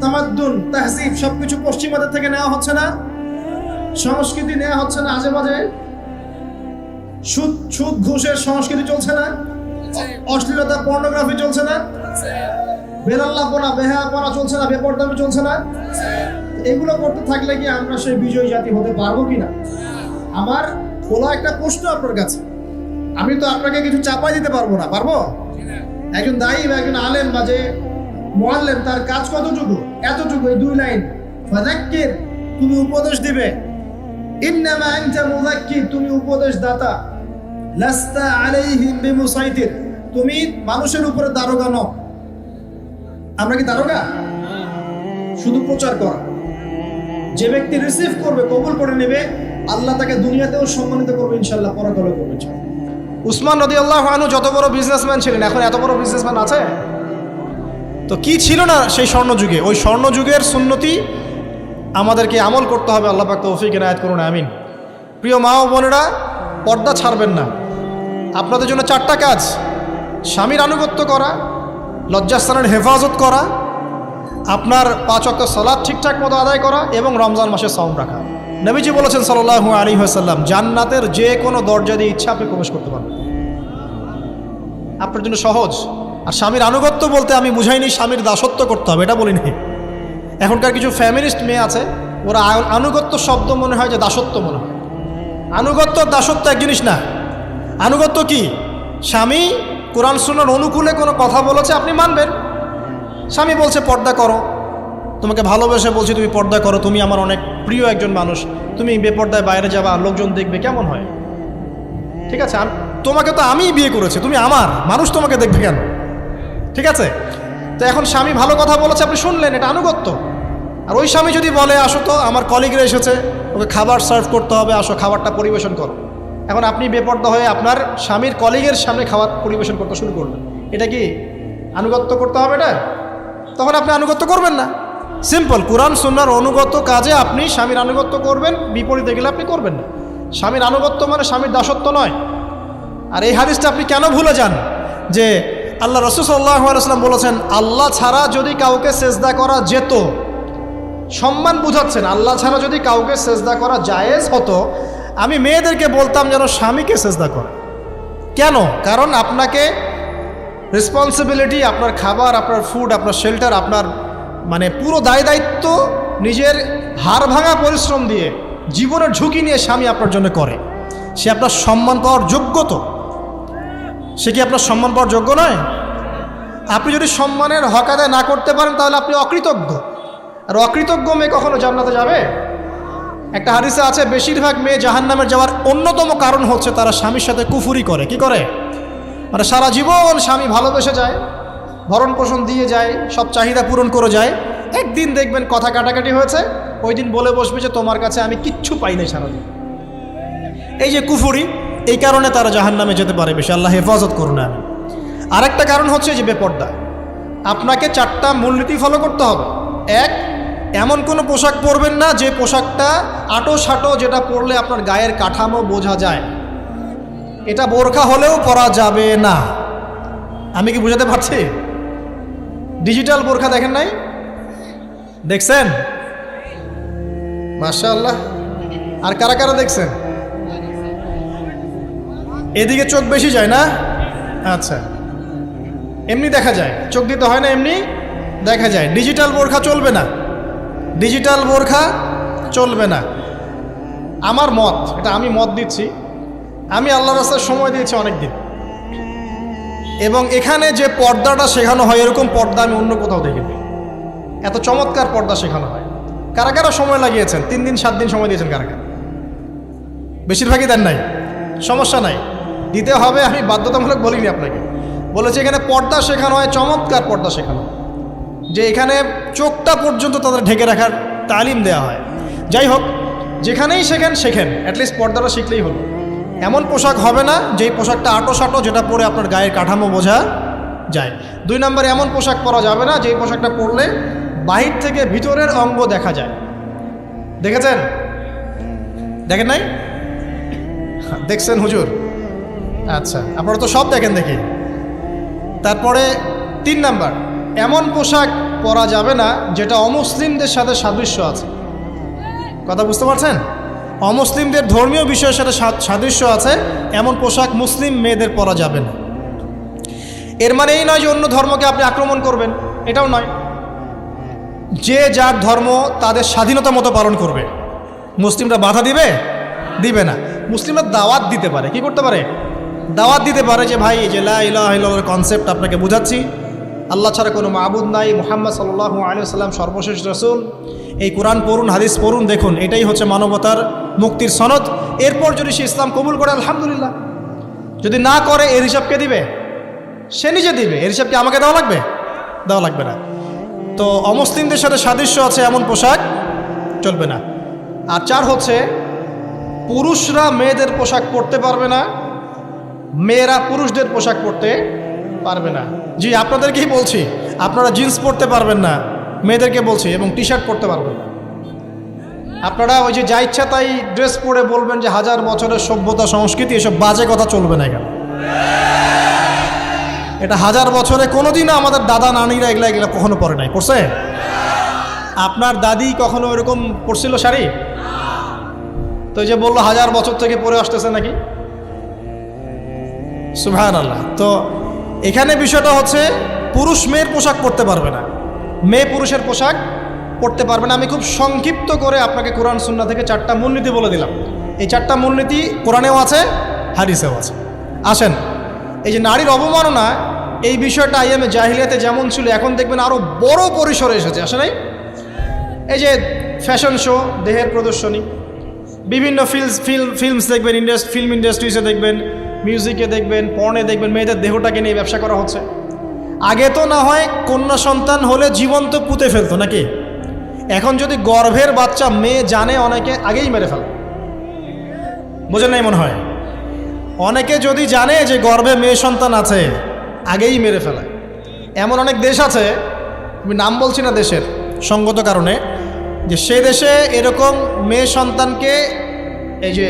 তামাদ্দুন, তাহজিব সবকিছু পশ্চিমাদের থেকে নেওয়া হচ্ছে না? সংস্কৃতি নেওয়া হচ্ছে না? আজে বাজে সুদ সুদ ঘুষের সংস্কৃতি চলছে না? অশ্লীলতা, পর্নোগ্রাফি চলছে না? বেলাল্লাপনা, বেহায়াপনা চলছে না? বেপরদামি চলছে না? এগুলো করতে থাকলে কি আমরা সেই বিজয়ী জাতি হতে পারবো কিনা? আমার খোলা একটা প্রশ্ন আপনার কাছে। আমি তো আপনাকে কিছু চাপাই দিতে পারবো না, পারবো? একজন দায়ী বা একজন আলেম বা যে মুআল্লিম, তার কাজ কতটুকু? এতটুকু, এই 2 লাইন, ফাযাক্কির, তুমি উপদেশ দিবে। ইন্নামা আনতা মুযাক্কির, তুমি উপদেশ দাতা। লাস্তা আলাইহিম বিমুসাইতির, তুমি মানুষের উপরে দারোগা নও। আমরা কি দারোগা? শুধু প্রচার করা। যে ব্যক্তি রিসিভ করবে, কবুল করে নেবে, আল্লাহ তাকে দুনিয়াতেও সম্মানিত করবে ইনশাআল্লাহ, পরকালেও করবে ইনশাআল্লাহ। উসমান রাদিয়াল্লাহু আনহু যত বড় বিজনেসম্যান ছিলেন, এখন এত বড় বিজনেসম্যান আছে? তো কি ছিল না সেই স্বর্ণযুগে? ওই স্বর্ণযুগের সুন্নতি আমাদেরকে আমল করতে হবে। আল্লাহ পাক তৌফিক ইনায়াত করুন, আমিন। প্রিয় মা ও বোনেরা, পর্দা ছাড়বেন না। আপনাদের জন্য 4টা কাজ: স্বামীর আনুগত্য করা, লজ্জাস্থানের হেফাজত করা, আপনার 5 ওয়াক্ত সালাত ঠিকঠাক মতো আদায় করা এবং রমজান মাসে সাওম রাখা। নবীজি বলেছেন সাল্লাল্লাহু আলাইহি ওয়াসাল্লাম, জান্নাতের যে কোনো দরজা দিয়ে ইচ্ছা আপনি প্রবেশ করতে পারবেন। আপনার জন্য সহজ। আর স্বামীর আনুগত্য বলতে আমি বুঝাইনি স্বামীর দাসত্ব করতে হবে, এটা বলিনি। এখনকার কিছু ফ্যামিলিস্ট মেয়ে আছে, ওরা আনুগত্য শব্দ মনে হয় যে দাসত্ব মনে হয়। আনুগত্য দাসত্ব এক জিনিস না। আনুগত্য কি? স্বামী কোরআন সুন্নাহর অনুকূলে কোনো কথা বলেছে, আপনি মানবেন। স্বামী বলছে পর্দা করো, তোমাকে ভালোবেসে বলছি তুমি পর্দা করো, তুমি আমার অনেক প্রিয় একজন মানুষ, তুমি বেপর্দায় বাইরে যাবা, লোকজন দেখবে, কেমন হয়? ঠিক আছে, তোমাকে তো আমিই বিয়ে করেছি, তুমি আমার মানুষ, তোমাকে দেখবে কেন? ঠিক আছে, তো এখন স্বামী ভালো কথা বলেছে, আপনি শুনলেন, এটা আনুগত্য। আর ওই স্বামী যদি বলে আসো তো আমার কলিগরা এসেছে, ওকে খাবার সার্ভ করতে হবে, আসো খাবারটা পরিবেশন করো, এখন আপনি বেপর্দা হয়ে আপনার স্বামীর কলিগের সামনে খাবার পরিবেশন করতে শুরু করলেন, এটা কি আনুগত্য করতে হবে? এটা তখন আপনি আনুগত্য করবেন না। সিম্পল, কোরআন সুন্নাহর অনুগত কাজে আপনি স্বামীর আনুগত্য করবেন, বিপরীতে গেলে আপনি করবেন না। স্বামীর আনুগত্য মানে স্বামীর দাসত্ব নয়। আর এই হাদিসটা আপনি কেন ভুলে যান যে আল্লাহ রাসূল সাল্লাল্লাহু আলাইহি ওয়াসাল্লাম বলেছেন, আল্লাহ ছাড়া যদি কাউকে সেজদা করা যেত, সম্মান বুঝাচ্ছেন, আল্লাহ ছাড়া যদি কাউকে সেজদা করা জায়েজ হতো, আমি মেয়েদেরকে বলতাম যেন স্বামীকে সেজদা করে। কেন? কারণ আপনাকে রেসপন্সিবিলিটি, আপনার খাবার, আপনার ফুড, আপনার শেল্টার, আপনার মানে পুরো দায় দায়িত্ব নিজের হাড় ভাঙা পরিশ্রম দিয়ে, জীবনের ঝুঁকি নিয়ে স্বামী আপনার জন্য করে। সে আপনার সম্মান পাওয়ার যোগ্য তো? সে কি আপনার সম্মান পাওয়ার যোগ্য নয়? আপনি যদি সম্মানের হক আদায় না করতে পারেন তাহলে আপনি অকৃতজ্ঞ। আর অকৃতজ্ঞ মেয়ে কখনো জান্নাতে যাবে? একটা হাদিসে আছে, বেশিরভাগ মেয়ে জাহান্নামের যাওয়ার অন্যতম কারণ হচ্ছে তারা স্বামীর সাথে কুফুরি করে। কি করে? মানে সারা জীবন স্বামী ভালোবেসে যায়, ভরণ পোষণ দিয়ে যায়, সব চাহিদা পূরণ করে যায়, একদিন দেখবেন কথা কাটাকাটি হয়েছে, ওই দিন বলে বসবে যে তোমার কাছে আমি কিচ্ছু পাই নাই সারাদিন। এই যে কুফুরি, এই কারণে তারা জাহান্নামে যেতে পারে বেশি। আল্লাহ হেফাজত করুন। আমি আরেকটা কারণ হচ্ছে যে বেপর্দা। আপনাকে 4টা মূলনীতি ফলো করতে হবে। 1, এমন কোনো পোশাক পরবেন না যে পোশাকটা আটো সাটো, যেটা পরলে আপনার গায়ের কাঠামো বোঝা যায়। এটা বোরখা হলেও পরা যাবে না। আমি কি বুঝাতে পারছি? ডিজিটাল বোরখা দেখেন নাই? দেখছেন? মাশাআল্লাহ। আর কারা কারা দেখছেন? এদিকে চোখ বেশি যায় না? আচ্ছা, এমনি দেখা যায়, চোখ দিতে হয় না, এমনি দেখা যায়। ডিজিটাল বোরখা চলবে না, ডিজিটাল বোরখা চলবে না। আমার মত, এটা আমি মত দিচ্ছি, আমি আল্লাহর রাস্তায় সময় দিয়েছি অনেক দিন, এবং এখানে যে পর্দাটা শেখানো হয় এরকম পর্দা আমি অন্য কোথাও দেখিনি। এত চমৎকার পর্দা শেখানো হয়। কারা কারা সময় লাগিয়েছেন? 3 দিন 7 দিন সময় দিয়েছেন কারা কারা? বেশিরভাগই দেন নাই, সমস্যা নাই। দিতে হবে, আমি বাধ্যতামূলক বলিনি আপনাকে। বলেছি এখানে পর্দা শেখানো হয়, চমৎকার পর্দা শেখানো, যে এখানে চোখটা পর্যন্ত তাদের ঢেকে রাখার তালিম দেওয়া হয়। যাই হোক, যেখানেই শেখেন অ্যাটলিস্ট পর্দাটা শিখলেই হলো। এমন পোশাক হবে না যেই পোশাকটা আটো যেটা পরে আপনার গায়ের কাঠামো বোঝা যায়। 2 নম্বরে এমন পোশাক পরা যাবে না যেই পোশাকটা পরলে বাহির থেকে ভিতরের অঙ্গ দেখা যায়। দেখেছেন? দেখেন নাই? দেখছেন হুজুর? আচ্ছা, আপনারা তো সব দেখেন দেখি। তারপরে 3 নাম্বার, এমন পোশাক পরা যাবে না যেটা অমুসলিমদের সাথে সাদৃশ্য আছে। কথা বুঝতে পারছেন? অমুসলিমদের ধর্মীয় বিষয়ের সাথে সাদৃশ্য আছে এমন পোশাক মুসলিম মেয়েদের পরা যাবে না। এর মানে এই নয় যে অন্য ধর্মকে আপনি আক্রমণ করবেন, এটাও নয়। যে যার ধর্ম তাদের স্বাধীনতা মতো পালন করবে। মুসলিমরা বাধা দিবে না। মুসলিমরা দাওয়াত দিতে পারে। কি করতে পারে? দাওয়াত দিতে পারে যে ভাই যে লা ইলাহা ইল্লাল্লাহর কনসেপ্ট আপনাকে বোঝাচ্ছি, আল্লাহ ছাড়া কোনো মাবুদ নাই, মুহাম্মদ সাল্লাল্লাহু আলাইহি ওয়াসাল্লাম সর্বশেষ রাসূল, এই কোরআন পড়ুন, হাদিস পড়ুন, দেখুন এটাই হচ্ছে মানবতার মুক্তির সনদ। এরপর যদি সে ইসলাম কবুল করে আলহামদুলিল্লাহ, যদি না করে এর হিসাব কে দিবে? সে নিজে দিবে। এর হিসাব কি আমাকে দেওয়া লাগবে না। তো অমুসলিমদের সাথে সাদৃশ্য আছে এমন পোশাক চলবে না। আর 4 হচ্ছে পুরুষরা মেয়েদের পোশাক পরতে পারবে না, মেয়েরা পুরুষদের পোশাক পরতে পারবে না। জি, আপনাদেরকেই বলছি, আপনারা জিন্স পরতে পারবেন না, মেয়েদেরকে বলছি, এবং টি শার্ট পরতে পারবেন না। আপনারা ওই যে যা ইচ্ছা তাই ড্রেস পরে বলবেন যে 1000 বছরের সভ্যতা সংস্কৃতি, এসব বাজে কথা চলবে না এখানে। এটা 1000 বছরে কোনোদিনও আমাদের দাদা নানিরা এগুলা কখনো পরে নাই। পরছে? আপনার দাদি কখনো এরকম পরছিল শাড়ি? তো যে বললো 1000 বছর থেকে পরে আসতেছে নাকি? সুবহানাল্লাহ। তো এখানে বিষয়টা হচ্ছে পুরুষ মেয়ের পোশাক পরতে পারবে না, মেয়ে পুরুষের পোশাক পরতে পারবে না। আমি খুব সংক্ষিপ্ত করে আপনাকে কোরআন সুন্নাহ থেকে 4টা মূলনীতি বলে দিলাম। এই 4টা মূলনীতি কোরআনেও আছে, হাদিসেও আছে। আসেন, এই যে নারীর অবমাননা, এই বিষয়টা আইয়ামে জাহিলিয়াতে যেমন ছিল, এখন দেখবেন আরও বড় পরিসরে এসেছে। আসে নাই? এই যে ফ্যাশন শো, দেহের প্রদর্শনী, বিভিন্ন ফিল্মস দেখবেন, ফিল্ম ইন্ডাস্ট্রিজে দেখবেন, মিউজিকে দেখবেন, পর্নে দেখবেন, মেয়েদের দেহটাকে নিয়ে ব্যবসা করা হচ্ছে। আগে তো না হয় কন্যা সন্তান হলে জীবন্ত পুঁতে ফেলতো নাকি? এখন যদি গর্ভের বাচ্চা মেয়ে জানে, অনেকে আগেই মেরে ফেলে। বোঝেন নাই মনে হয়? অনেকে যদি জানে যে গর্ভে মেয়ে সন্তান আছে, আগেই মেরে ফেলায়। এমন অনেক দেশ আছে, আমি নাম বলছি না দেশের সঙ্গত কারণে, যে সে দেশে এরকম মেয়ে সন্তানকে এই যে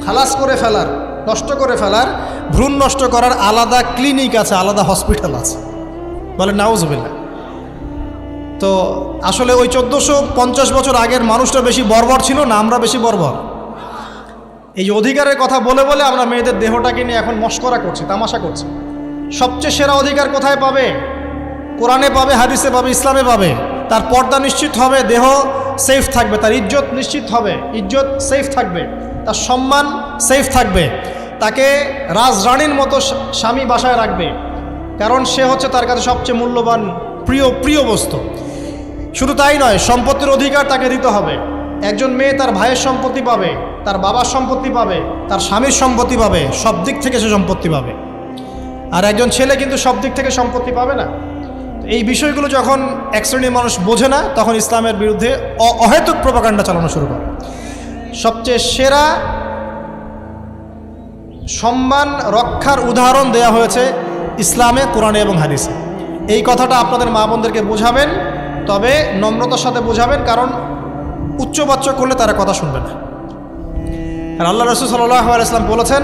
খালাস করে ফেলার, নষ্ট করে ফেলার, ভ্রূণ নষ্ট করার আলাদা ক্লিনিক আছে, আলাদা হসপিটাল আছে। বলে নাউজুবিল্লাহ। তো আসলে ওই 1450 বছর আগের মানুষটা বেশি বর্বর ছিল না আমরা বেশি বর্বর? এই যে অধিকারের কথা বলে বলে আমরা মেয়েদের দেহটাকে নিয়ে এখন মস্করা করছি, তামাশা করছি। সবচেয়ে সেরা অধিকার কোথায় পাবে? কোরআনে পাবে, হাদিসে পাবে, ইসলামে পাবে। তার পর্দা নিশ্চিত হবে, দেহ সেফ থাকবে, তার ইজ্জত নিশ্চিত হবে, ইজ্জত সেফ থাকবে, তার সম্মান সেফ থাকবে, তাকে রাজরানীর মতো স্বামী বাসায় রাখবে, কারণ সে হচ্ছে তার কাছে সবচেয়ে মূল্যবান প্রিয় বস্তু। শুধু তাই নয়, সম্পত্তির অধিকার তাকে দিতে হবে। একজন মেয়ে তার ভাইয়ের সম্পত্তি পাবে, তার বাবার সম্পত্তি পাবে, তার স্বামীর সম্পত্তি পাবে, সব দিক থেকে সে সম্পত্তি পাবে। আর একজন ছেলে কিন্তু সব দিক থেকে সম্পত্তি পাবে না। এই বিষয়গুলো যখন এক শ্রেণীর মানুষ বোঝে না, তখন ইসলামের বিরুদ্ধে অহেতুক প্রপাগান্ডা চালানো শুরু করে। সবচেয়ে সেরা সম্মান রক্ষার উদাহরণ দেয়া হয়েছে ইসলামে, কোরআনে এবং হাদিসে। এই কথাটা আপনাদের মা বোনদেরকে বোঝাবেন, তবে নম্রতার সাথে বোঝাবেন, কারণ উচ্চবাচ্য করলে তারা কথা শুনবে না। আর আল্লাহ রাসূল সাল্লাল্লাহু আলাইহি ওয়াসাল্লাম বলেছেন,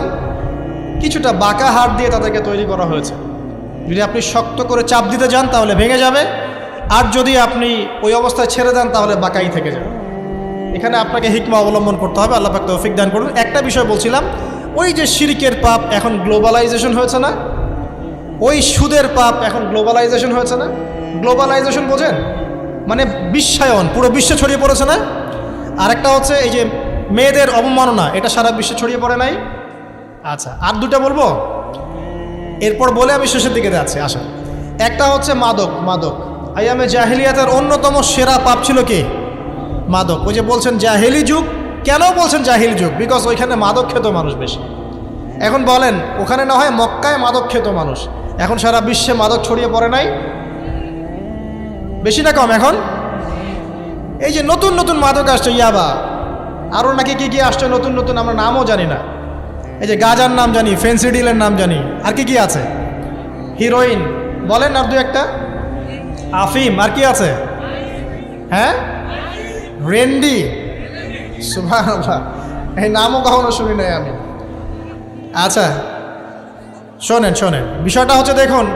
কিছুটা বাঁকা হাড় দিয়ে তাদেরকে তৈরি করা হয়েছে। যদি আপনি শক্ত করে চাপ দিতে যান তাহলে ভেঙে যাবে, আর যদি আপনি ওই অবস্থায় ছেড়ে দেন তাহলে বাঁকাই থেকে যাবে। এখানে আপনাকে হিকমা অবলম্বন করতে হবে। আল্লাহ পাক তৌফিক দান করুন। একটা বিষয় বলছিলাম, ওই যে শিরকের পাপ এখন গ্লোবালাইজেশন হয়েছে না, ওই সুদের পাপ এখন গ্লোবালাইজেশন হয়েছে না। গ্লোবালাইজেশন বোঝেন? মানে বিশ্বায়ন, পুরো বিশ্বে ছড়িয়ে পড়েছে না। আরেকটা হচ্ছে এই যে মেয়েদের অবমাননা, এটা সারা বিশ্বে ছড়িয়ে পড়ে নাই? আচ্ছা, আর দুটা বলবো, এরপর বলে আমি শেষের দিকে যাচ্ছি। আসা, একটা হচ্ছে মাদক। আইয়ামে জাহিলিয়াতের অন্যতম সেরা পাপ ছিল কি? মাদক। ওই যে বলছেন জাহিলি যুগ, কেন বলছেন জাহিলি যুগ? বিকজ ওইখানে মাদক খেত মানুষ বেশি। এখন বলেন, ওখানে না হয় মক্কায় মাদক খেত মানুষ, এখন সারা বিশ্বে মাদক ছড়িয়ে পড়ে নাই? বেশি না কম? এখন এই যে নতুন নতুন মাদক আসছে, ইয়াবা, আরও নাকি কি কি আসছে নতুন নতুন, আমরা নামও জানি না। এই যে গাজার নাম জানি, ফেন্সিডিলের নাম জানি, আর কি কি আছে? হিরোইন বলেন, আর দু একটা, আফিম, আর কি আছে? হ্যাঁ, রেন্ডি, সুবহানাল্লাহ, এই নামও কখনো শুনি নাই আমি। আচ্ছা শোনেন শোনেন, বিষয়টা হচ্ছে, দেখুন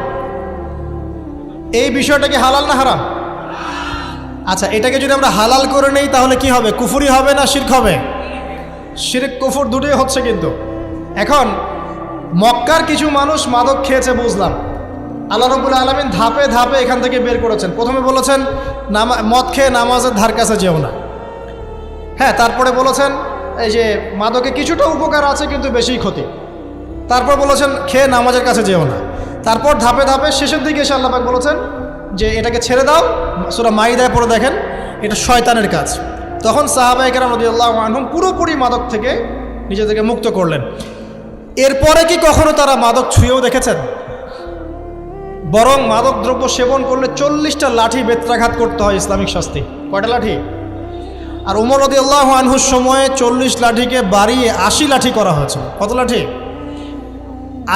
এই বিষয়টা কি হালাল না হারাম? আচ্ছা, এটাকে যদি আমরা হালাল করে নেই তাহলে কি হবে? কুফরি হবে না শিরক হবে? শিরক কুফর দুটোই হচ্ছে। কিন্তু এখন মক্কার কিছু মানুষ মাদক খেয়েছে বুঝলাম, আল্লাহ রাব্বুল আলামিন ধাপে ধাপে এখান থেকে বের করেছেন। প্রথমে বলেছেন মদ খেয়ে নামাজের ধার কাছে যেও না, হ্যাঁ, তারপরে বলেছেন এই যে মাদকে কিছুটা উপকার আছে কিন্তু বেশি ক্ষতি, তারপর বলেছেন খেয়ে নামাজের কাছে যেও না, তারপর ধাপে ধাপে শেষের দিকে এসে আল্লাহ পাক বলেছেন যে এটাকে ছেড়ে দাও। সূরা মাইদায় পড়ে দেখেন, এটা শয়তানের কাজ। তখন সাহাবায়ে কেরাম রাদিয়াল্লাহু আনহুম পুরোপুরি মাদক থেকে নিজেদেরকে মুক্ত করলেন। এরপরে কি কখনো তারা মাদক ছুঁয়েও দেখেছেন? বরং মাদক দ্রব্য সেবন করলে 40টা লাঠি বেত্রাঘাত করতে হয়, ইসলামিক শাস্তি। কয়টা লাঠি? আর উমর রাদিয়াল্লাহু আনহুর সময়ে 40 লাঠিকে বাড়িয়ে 80 লাঠি করা হয়েছে। কত লাঠি?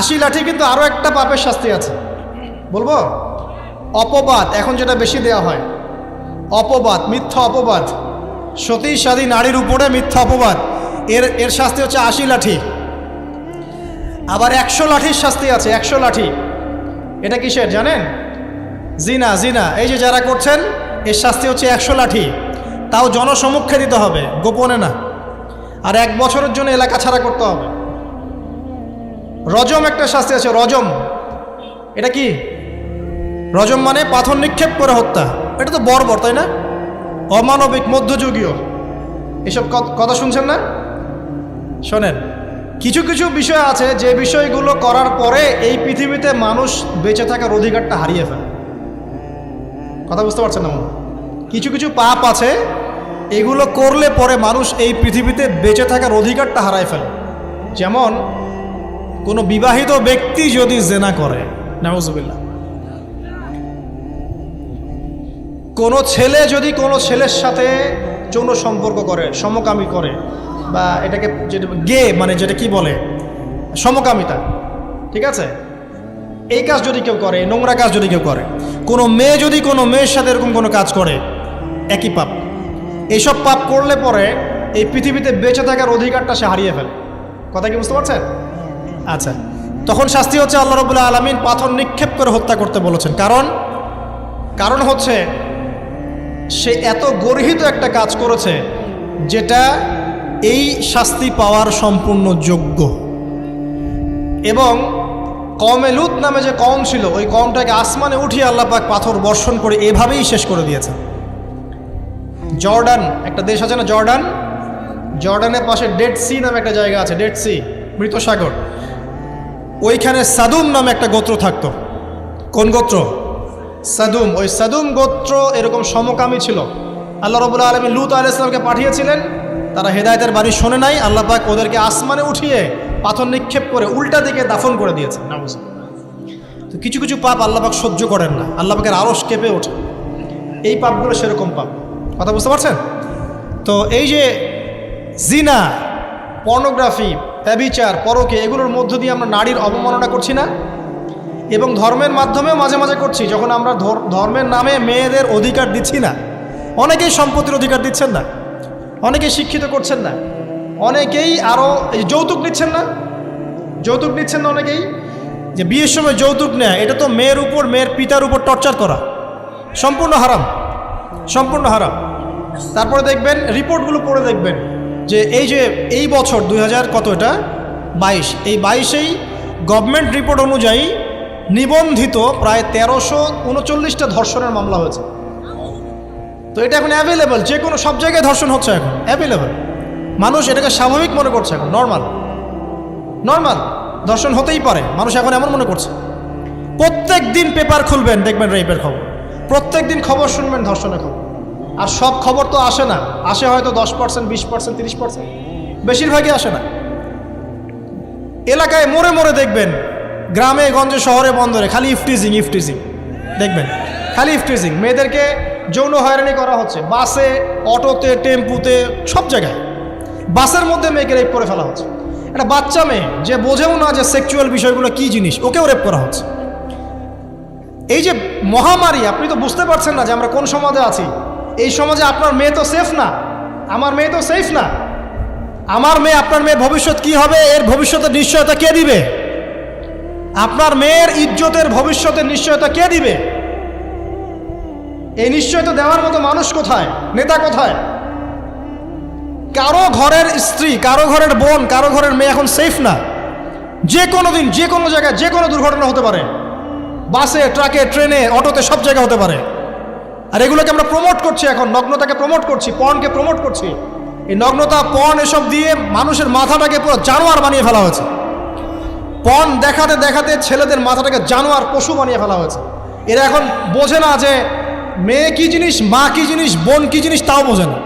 80 লাঠি। কিন্তু আরও একটা পাপের শাস্তি আছে, বলবো? অপবাদ, এখন যেটা বেশি দেওয়া হয়, অপবাদ, মিথ্যা অপবাদ, সতী সাদী নারীর উপরে মিথ্যা অপবাদ, এর শাস্তি হচ্ছে 80 লাঠি। আবার 100 লাঠির শাস্তি আছে, 100 লাঠি। এটা কিসের জানেন? জিনা, জিনা, এই যে যারা করছেন এর শাস্তি হচ্ছে 100 লাঠি, তাও জনসমক্ষে দিতে হবে, গোপনে না। আর 1 বছরের জন্য এলাকা ছাড়া করতে হবে। রজম একটা শাস্তি আছে, রজম। এটা কি? রজম মানে পাথর নিক্ষেপ করে হত্যা। এটা তো বর্বর, তাই না? অমানবিক, মধ্যযুগীয়। এসব কথা শুনছেন না? শোনেন, কিছু কিছু বিষয় আছে যে বিষয়গুলো করার পরে এই পৃথিবীতে মানুষ বেঁচে থাকার অধিকারটা হারিয়ে ফেলে। কথা বুঝতে পারছেন না? কিছু কিছু পাপ আছে, এগুলো করলে পরে মানুষ এই পৃথিবীতে বেঁচে থাকার অধিকারটা হারায় ফেলে। যেমন কোনো বিবাহিত ব্যক্তি যদি জেনা করে, নাউজুবিল্লাহ, কোনো ছেলে যদি কোনো ছেলের সাথে যৌন সম্পর্ক করে, সমকামী করে, বা এটাকে যেটা গে মানে যেটা কি বলে, সমকামিতা, ঠিক আছে, এই কাজ যদি কেউ করে, নোংরা কাজ যদি কেউ করে, কোনো মেয়ে যদি কোনো মেয়ের সাথে এরকম কোনো কাজ করে, একই পাপ। এইসব পাপ করলে পরে এই পৃথিবীতে বেঁচে থাকার অধিকারটা সে হারিয়ে ফেলে। কথা কি বুঝতে পারছেন? আচ্ছা, তখন শাস্তি হচ্ছে আল্লাহ রাব্বুল আলামিন পাথর নিক্ষেপ করে হত্যা করতে বলেছেন। কারণ হচ্ছে সে এত গর্হিত একটা কাজ করেছে যেটা এই শাস্তি পাওয়ার সম্পূর্ণ যোগ্য। এবং কওমে লূত নামে যে কওম ছিল, ওই কওমটাকে আসমানে উঠিয়ে আল্লাহ পাক পাথর বর্ষণ করে এভাবেই শেষ করে দিয়েছে। জর্ডান একটা দেশ আছে না, জর্ডান, জর্ডানের পাশে ডেড সি নামে একটা জায়গা আছে, ডেড সি, মৃত সাগর। ওইখানে সাদুম নামে একটা গোত্র থাকতো। কোন গোত্র? সাদুম। ওই সাদুম গোত্র এরকম সমকামী ছিল। আল্লাহ রাব্বুল আলামিন লূত আলাইহিস সালামকে পাঠিয়েছিলেন, তারা হেদায়েতের বাণী শোনে নাই। আল্লাহ পাক ওদেরকে আসমানে উঠিয়ে পাথর নিক্ষেপ করে উল্টা দিকে দাফন করে দিয়েছে। তো কিছু কিছু পাপ আল্লাহ পাক সহ্য করেন না, আল্লাহ পাকের আরশ কেঁপে ওঠে। এই পাপগুলো সেরকম পাপ। কথা বুঝতে পারছেন? তো এই যে জিনা, পর্নোগ্রাফি, ব্যভিচার, পরকে, এগুলোর মধ্য দিয়ে আমরা নারীর অবমাননা করছি না? এবং ধর্মের মাধ্যমেও মাঝে মাঝে করছি, যখন আমরা ধর্মের নামে মেয়েদের অধিকার দিচ্ছি না। অনেকেই সম্পত্তির অধিকার দিচ্ছেন না, অনেকেই শিক্ষিত করছেন না, অনেকেই আরও যৌতুক নিচ্ছেন না, যৌতুক নিচ্ছেন না অনেকেই। যে বিয়ের সময় যৌতুক নেয়, এটা তো মেয়ের উপর, মেয়ের পিতার উপর টর্চার করা, সম্পূর্ণ হারাম, সম্পূর্ণ হারাম। তারপরে দেখবেন, রিপোর্টগুলো পড়ে দেখবেন যে এই বছর 2000 কত, এটা 22, এই 22-এই গভর্নমেন্ট রিপোর্ট অনুযায়ী নিবন্ধিত প্রায় 1339টা ধর্ষণের মামলা হয়েছে। তো এটা এখন অ্যাভেলেবল, যে কোনো সব জায়গায় ধর্ষণ হচ্ছে, এখন অ্যাভেলেবল। মানুষ এটাকে স্বাভাবিক মনে করছে, এখন নর্মাল, নর্মাল ধর্ষণ হতেই পারে, মানুষ এখন এমন মনে করছে। প্রত্যেক দিন পেপার খুলবেন, দেখবেন রেপের খবর, প্রত্যেক দিন খবর শুনবেন ধর্ষণের খবর। আর সব খবর তো আসে না, আসে হয়তো 10%, 20%, 30%, বেশিরভাগই আসে না। এলাকায় মোড়ে মোড়ে দেখবেন, গ্রামে গঞ্জে শহরে বন্দরে খালি ইফটিজিং দেখবেন, খালি ইফটিজিং। মেয়েদেরকে যৌন হয়রানি করা হচ্ছে বাসে, অটোতে, টেম্পুতে, সব জায়গায়। বাসের মধ্যে মেয়েকে রেপ করে ফেলা হচ্ছে। একটা বাচ্চা মেয়ে যে বোঝেও না যে সেক্সুয়াল বিষয়গুলো কি জিনিস, ওকেও রেপ করা হচ্ছে। এই যে মহামারী, আপনি তো বুঝতে পারছেন না যে আমরা কোন সমাজে আছি। এই সমাজে আপনার মেয়ে তো সেফ না, আমার মেয়ে তো সেফ না। আমার মেয়ে, আপনার মেয়ের ভবিষ্যৎ কি হবে, এর ভবিষ্যতের নিশ্চয়তা কে দিবে? আপনার মেয়ের ইজ্জতের ভবিষ্যতের নিশ্চয়তা কে দিবে? এই নিশ্চয়তা দেওয়ার মতো মানুষ কোথায়, নেতা কোথায়? কারো ঘরের স্ত্রী, কারো ঘরের বোন, কারো ঘরের মেয়ে এখন সেফ না। যে কোনো দিন, যে কোনো জায়গায়, যে কোনো দুর্ঘটনা হতে পারে। বাসে, ট্রাকে, ট্রেনে, অটোতে, সব জায়গায় হতে পারে। আর এগুলোকে আমরা প্রমোট করছি, এখন নগ্নতাকে প্রমোট করছি, পর্নকে প্রমোট করছি। এই নগ্নতা, পর্ন, এসব দিয়ে মানুষের মাথাটাকে পুরো জানোয়ার বানিয়ে ফেলা হয়েছে। পর্ন দেখাতে দেখাতে ছেলেদের মাথাটাকে জানোয়ার, পশু বানিয়ে ফেলা হয়েছে। এরা এখন বোঝে না যে মেয়ে কি জিনিস, মা কি জিনিস, বোন কি জিনিস, তাও বোঝে না।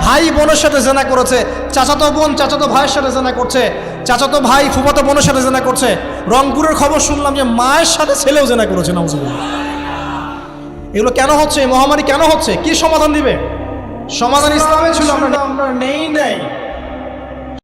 ভাই বোনের সাথে জেনা করেছে, চাচাতো বোন চাচাতো ভাইয়ের সাথে জেনা করছে, চাচাতো ভাই ফুফাতো বোনের সাথে জেনা করছে। রংপুরের খবর শুনলাম যে মায়ের সাথে ছেলেও জেনা করেছে। নাউজুবিল্লাহ। এগুলো কেন হচ্ছে? এই মহামারী কেন হচ্ছে? কি সমাধান দিবে? সমাধান ইসলামে ছিল, আমরা নেই।